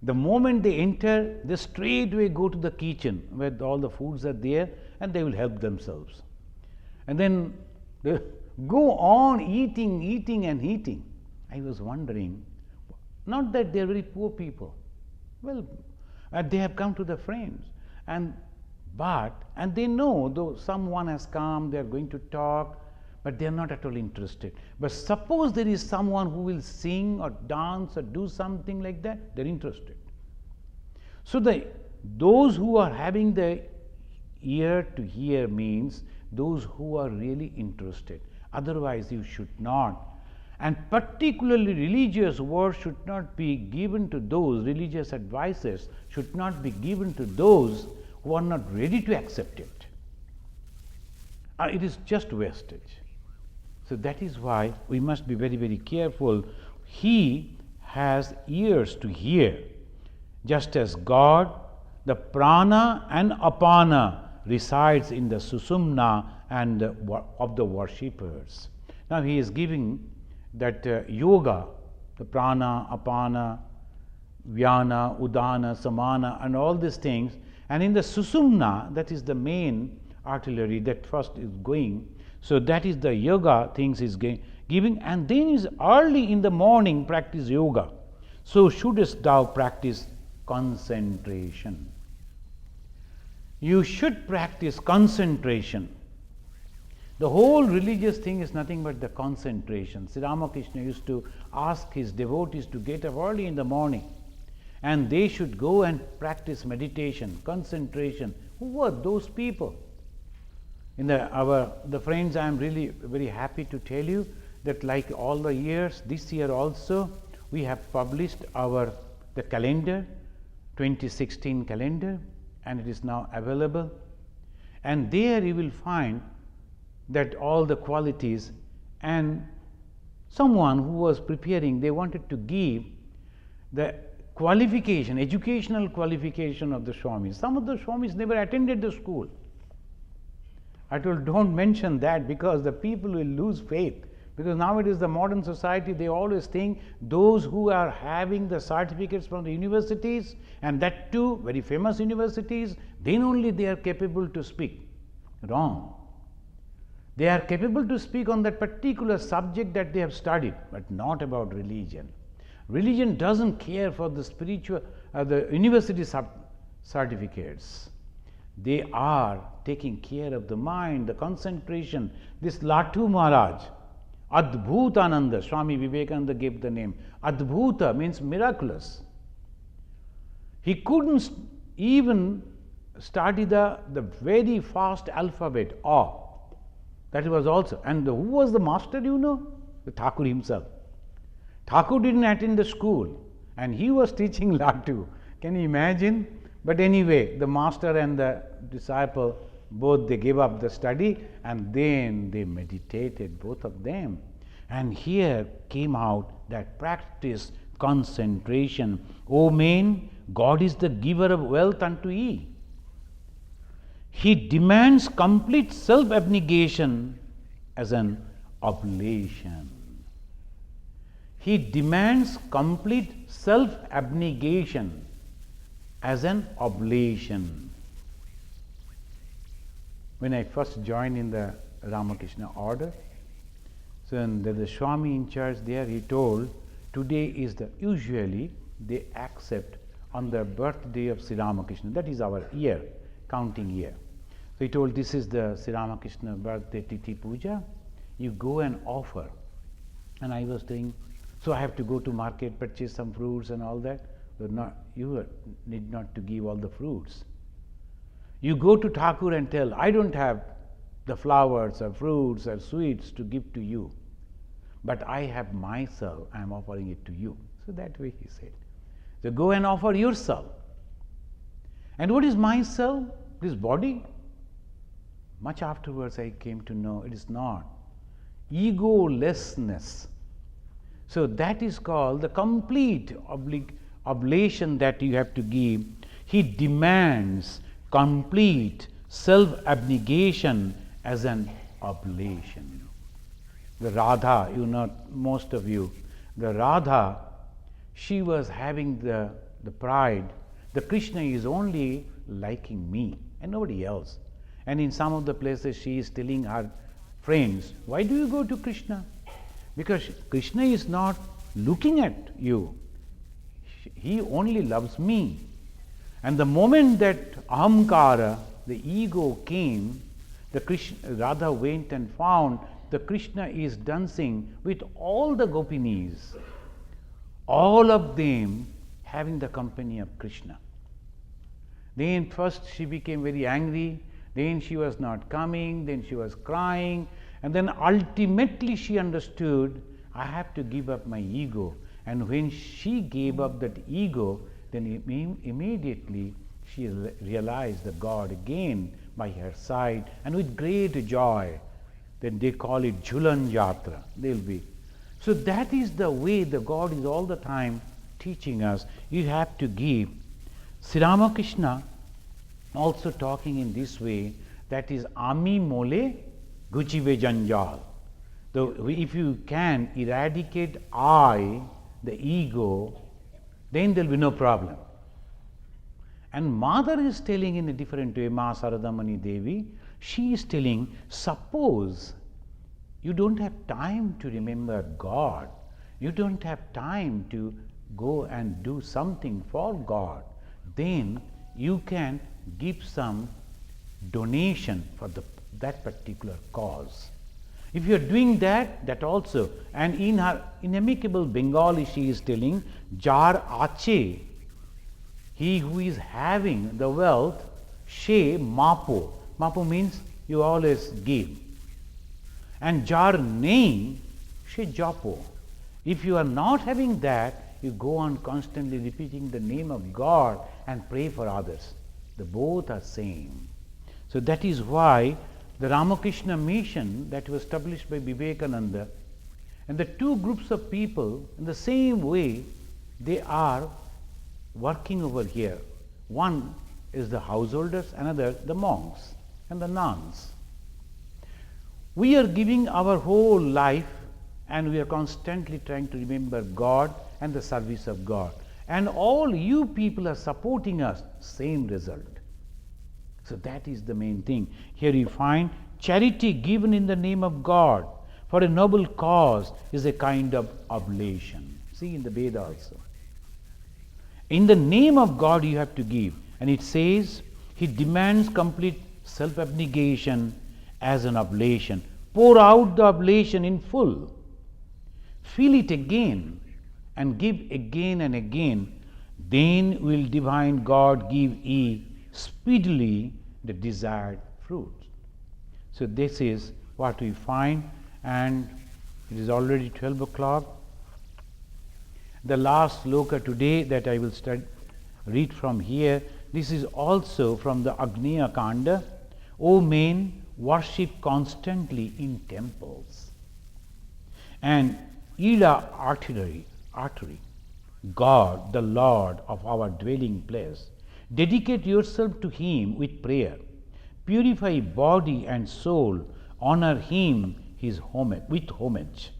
the moment they enter, they straightway go to the kitchen where all the foods are there and they will help themselves. And then they go on eating and eating. I was wondering, not that they are very poor people. Well, they have come to the friends, and they know, though someone has come, they are going to talk, but they are not at all interested. But suppose there is someone who will sing or dance or do something like that, they are interested. So those who are having the ear to hear means those who are really interested. Otherwise you should not. And particularly religious words should not be given to those, religious advices should not be given to those who are not ready to accept it. It is just wastage. So that is why we must be very, very careful. He has ears to hear, just as God, the prana and apana resides in the susumna and of the worshippers. Now he is giving that yoga, the prana, apana, vyana, udana, samana, and all these things. And in the susumna, that is the main artillery that first is going. So that is the yoga things is giving, and then is early in the morning practice yoga. So shouldest thou practice concentration. You should practice concentration. The whole religious thing is nothing but the concentration. Sri Ramakrishna used to ask his devotees to get up early in the morning, and they should go and practice meditation, concentration. Who were those people? In the friends, I am really very happy to tell you that, like all the years, this year also we have published the calendar, 2016 calendar, and it is now available. And there you will find that all the qualities, and someone who was preparing, they wanted to give the qualification, educational qualification of the Swamis. Some of the Swamis never attended the school. I told, don't mention that, because the people will lose faith. Because nowadays the modern society, they always think those who are having the certificates from the universities, and that too very famous universities, then only they are capable to speak. Wrong. They are capable to speak on that particular subject that they have studied, but not about religion. Religion doesn't care for the spiritual, the university certificates. They are taking care of the mind, the concentration. This Latu Maharaj, Adbhutananda, Swami Vivekananda gave the name. Adbhuta means miraculous. He couldn't even study the very fast alphabet, A. That was also. And who was the master, you know? The Thakur himself. Thakur didn't attend the school, and he was teaching Latu. Can you imagine? But anyway, the master and the disciple, both they gave up the study and then they meditated, both of them. And here came out that practice concentration. O men, God is the giver of wealth unto ye. He demands complete self-abnegation as an oblation. He demands complete self-abnegation as an oblation. When I first joined in the Ramakrishna order, so there was the Swami in charge there, he told, today is usually they accept on the birthday of Sri Ramakrishna, that is our year, counting year. So he told, this is the Sri Ramakrishna birthday Tithi Puja, you go and offer. And I was saying, so I have to go to market, purchase some fruits and all that. But you need not to give all the fruits. You go to Thakur and tell, I don't have the flowers or fruits or sweets to give to you, but I have myself, I am offering it to you. So that way he said. So go and offer yourself. And what is myself? This body? Much afterwards I came to know it is not. Egolessness. So that is called the complete oblation that you have to give. He demands complete self-abnegation as an oblation. The Radha, you know, most of you, the Radha, she was having the pride, the Krishna is only liking me and nobody else. And in some of the places she is telling her friends, why do you go to Krishna? Because Krishna is not looking at you. He only loves me. And the moment that ahamkara, the ego came, the Radha went and found the Krishna is dancing with all the gopinis, all of them having the company of Krishna. Then first she became very angry, then she was not coming, then she was crying, and then ultimately she understood, I have to give up my ego. And when she gave up that ego, then immediately she realized the God again by her side, and with great joy. Then they call it Jhulan Yatra. They'll be. So that is the way the God is all the time teaching us. You have to give. Sri Ramakrishna also talking in this way, that is Ami Mole Guchive Janjal. So if you can eradicate I, the ego, then there will be no problem. And Mother is telling in a different way, Ma Saradamani Devi, she is telling, suppose you don't have time to remember God, you don't have time to go and do something for God, then you can give some donation for that particular cause. If you are doing that, that also. And in her inimicable Bengali, she is telling, Jar ache, he who is having the wealth, she mapo. Mapo means you always give. And jar nei, she japo. If you are not having that, you go on constantly repeating the name of God and pray for others. The both are same. So that is why the Ramakrishna mission that was established by Vivekananda, and the two groups of people in the same way, they are working over here. One is the householders, another the monks and the nuns. We are giving our whole life and we are constantly trying to remember God and the service of God. And all you people are supporting us, same result. So that is the main thing. Here you find charity given in the name of God for a noble cause is a kind of oblation. See in the Veda also. In the name of God you have to give. And it says, He demands complete self-abnegation as an oblation. Pour out the oblation in full. Feel it again and give again and again. Then will divine God give ye speedily the desired fruit. So this is what we find, and it is already 12 o'clock. The last sloka today that I will read from here, this is also from the Agniya Kanda. O men, worship constantly in temples. And Ida artery, God, the Lord of our dwelling place, dedicate yourself to Him with prayer. Purify body and soul, honor Him with homage,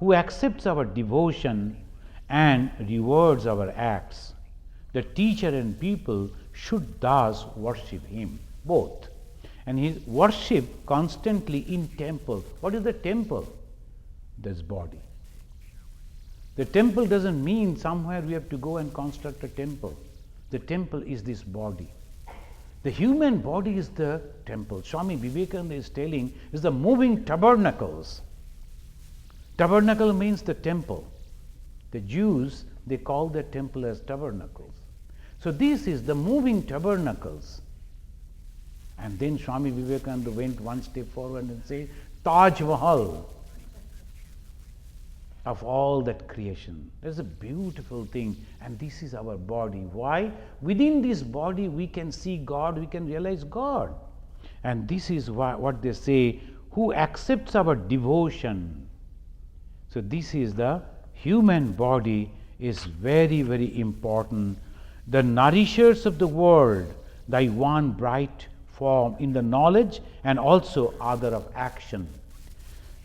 who accepts our devotion and rewards our acts. The teacher and people should thus worship Him, both. And His worship constantly in temple. What is the temple? This body. The temple doesn't mean somewhere we have to go and construct a temple. The temple is this body. The human body is the temple. Swami Vivekananda is telling is the moving tabernacles. Tabernacle means the temple. The Jews, they call their temple as tabernacles. So this is the moving tabernacles. And then Swami Vivekananda went one step forward and said, Taj Mahal of all that creation. That's a beautiful thing. And this is our body. Why? Within this body we can see God, we can realize God. And this is what they say, who accepts our devotion. So this is the human body is very, very important. The nourishers of the world, thy one bright form in the knowledge and also other of action.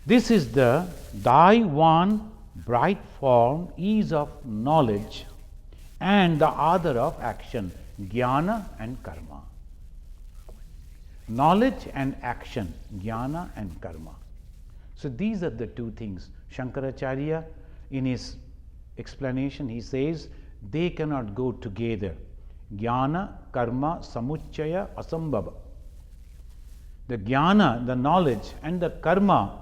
This is the thy one bright form is of knowledge and the other of action, jnana and karma. Knowledge and action, jnana and karma. So these are the two things. Shankaracharya, in his explanation, he says they cannot go together. Jnana, karma, samuchaya, asambhava. The jnana, the knowledge, and the karma,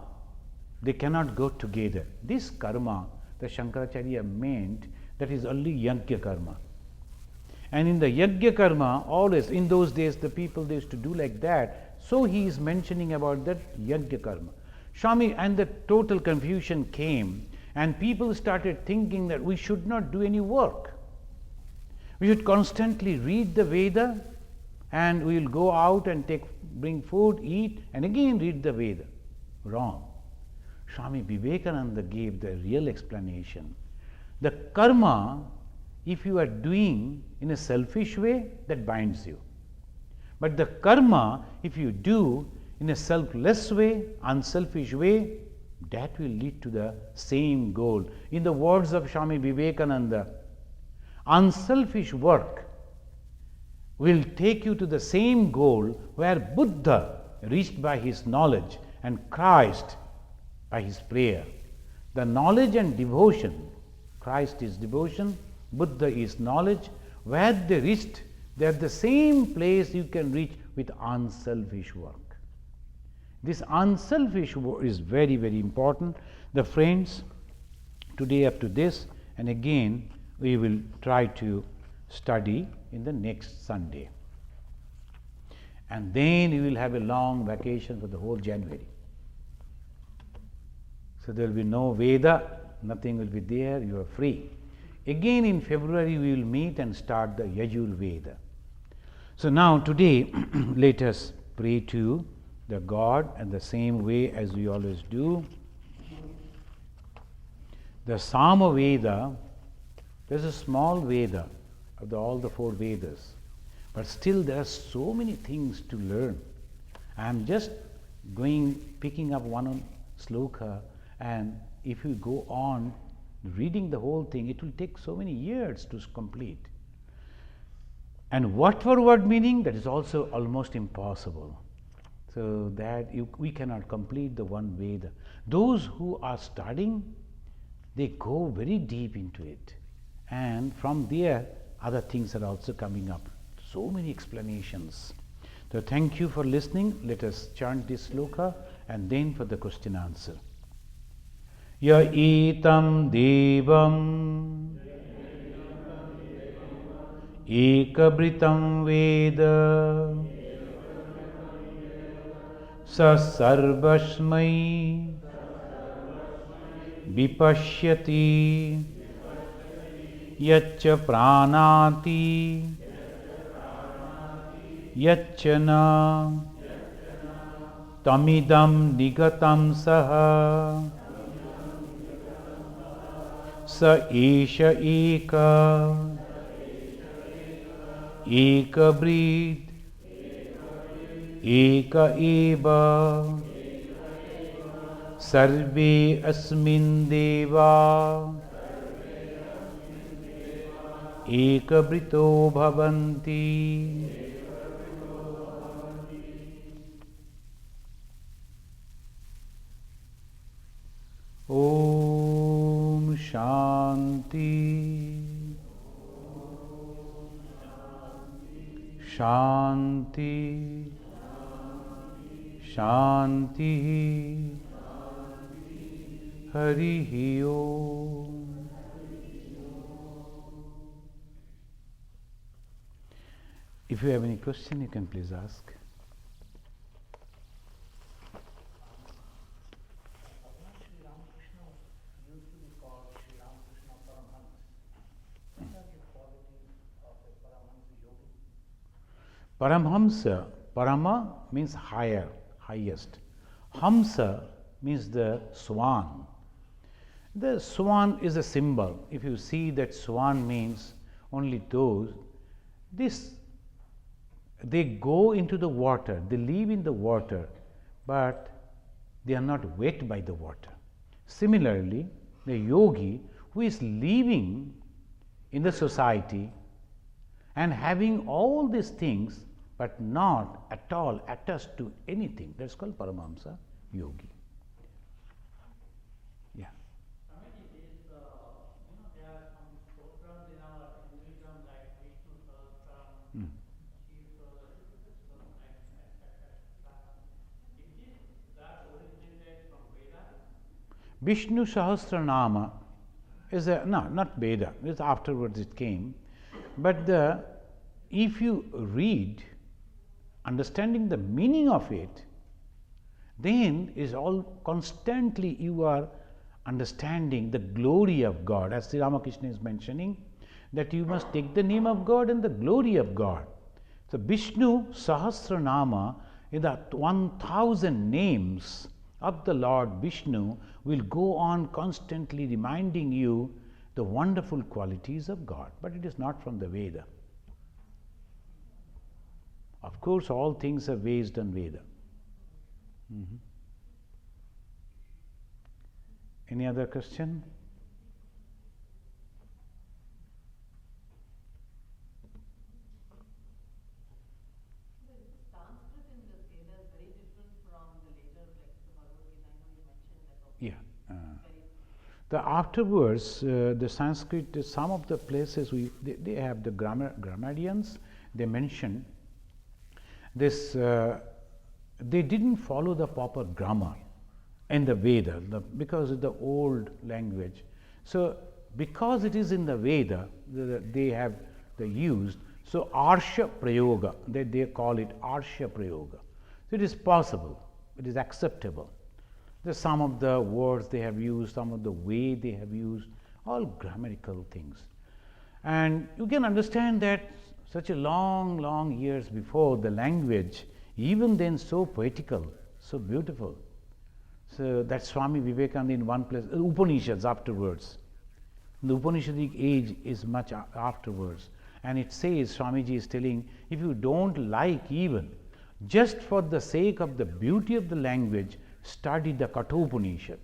they cannot go together. This karma, the Shankaracharya meant, that is only yajna karma. And in the yajna karma, always in those days the people they used to do like that. So he is mentioning about that yajna karma. Swami, and the total confusion came, and people started thinking that we should not do any work. We should constantly read the Veda, and we will go out and bring food, eat, and again read the Veda. Wrong. Swami Vivekananda gave the real explanation. The karma, if you are doing in a selfish way, that binds you. But the karma, if you do in a selfless way, unselfish way, that will lead to the same goal. In the words of Swami Vivekananda, unselfish work will take you to the same goal where Buddha reached by his knowledge and Christ by his prayer. The knowledge and devotion, Christ is devotion, Buddha is knowledge, where they reached, they are the same place you can reach with unselfish work. This unselfish work is very, very important. The friends, today up to this, and again we will try to study in the next Sunday. And then we will have a long vacation for the whole January. So there will be no Veda, nothing will be there, you are free. Again in February we will meet and start the Yajur Veda. So now today let us pray to the God and the same way as we always do. The Sama Veda, there is a small Veda of all the four Vedas, but still there are so many things to learn. I am just picking up one sloka, and if you go on reading the whole thing, it will take so many years to complete. And word for word meaning, that is also almost impossible. So that we cannot complete the one Veda. Those who are studying, they go very deep into it. And from there, other things are also coming up. So many explanations. So thank you for listening. Let us chant this sloka and then for the question answer. Ya etam devam ekabritam veda sa sarvasmai vipashyati yacca pranati yacca na tamidam nigatam saha sa esha eka breed eka eva sarve asmin deva eka brito bhavanti. Om Shanti Shanti Shanti Hari Om. If you have any question, you can please ask. Paramhamsa, Parama means higher, highest. Hamsa means the swan. The swan is a symbol. If you see that swan means only those, they go into the water, they live in the water, but they are not wet by the water. Similarly, the yogi who is living in the society and having all these things but not at all attached to anything, that's called Paramahamsa yogi. Yeah. There are some programs in our Hinduism like Vishnu Sahasranam, Shiva, etc. Is that originated from Veda? Vishnu Sahasranama is not Veda, it's afterwards it came. But if you read, understanding the meaning of it, then is all constantly you are understanding the glory of God. As Sri Ramakrishna is mentioning, that you must take the name of God and the glory of God. So Vishnu Sahasranama is the 1000 names of the Lord Vishnu will go on constantly reminding you the wonderful qualities of God. But it is not from the Veda. Of course, all things are based on Veda. Any other question? The Sanskrit in the Veda is very different from the later texts of Bhagavad Gita. I know you mentioned that. Yeah. Very The afterwards, the Sanskrit, some of the places they have the grammarians, they mention this, they didn't follow the proper grammar in the Veda because it's the old language. So, because it is in the Veda, they used, so Arsha Prayoga, they call it Arsha Prayoga. So, it is possible, it is acceptable. There's some of the words they have used, some of the way they have used, all grammatical things. And you can understand that such a long years before, the language, even then so poetical, so beautiful. So that Swami Vivekananda in one place, Upanishads afterwards. The Upanishadic age is much afterwards. And it says, Swamiji is telling, if you don't like even, just for the sake of the beauty of the language, study the Kathopanishad.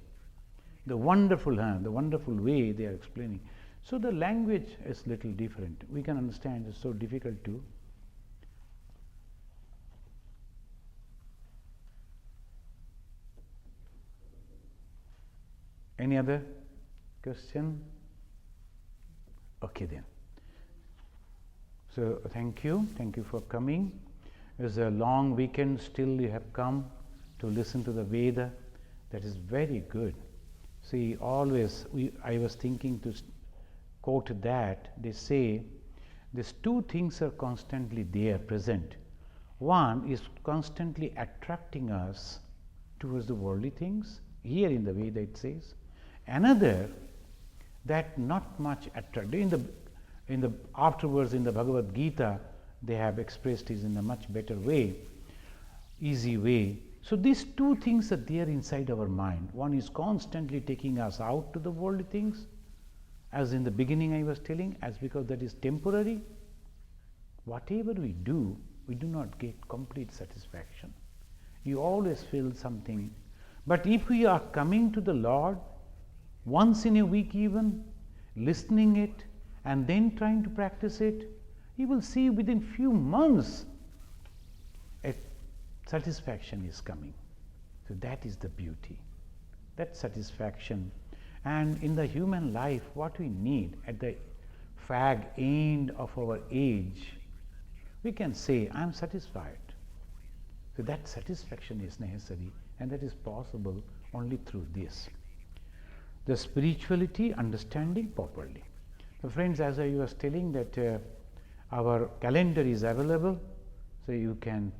The wonderful way they are explaining. So the language is little different. We can understand it's so difficult to. Any other question? Okay then. So thank you for coming. It's a long weekend, still you have come to listen to the Veda. That is very good. See, always I was thinking to quote that, they say these two things are constantly there, present. One is constantly attracting us towards the worldly things. Here in the Veda it says. Another, that not much attractive. In the afterwards in the Bhagavad Gita, they have expressed it in a much better way, easy way. So these two things are there inside our mind. One is constantly taking us out to the worldly things, as in the beginning I was telling, as because that is temporary. Whatever we do not get complete satisfaction. You always feel something. But if we are coming to the Lord once in a week even, listening it and then trying to practice it, you will see within few months a satisfaction is coming. So that is the beauty, that satisfaction. And in the human life, what we need at the fag end of our age, we can say, I am satisfied. So that satisfaction is necessary, and that is possible only through this. The spirituality, understanding properly. So friends, as I was telling that our calendar is available, so you can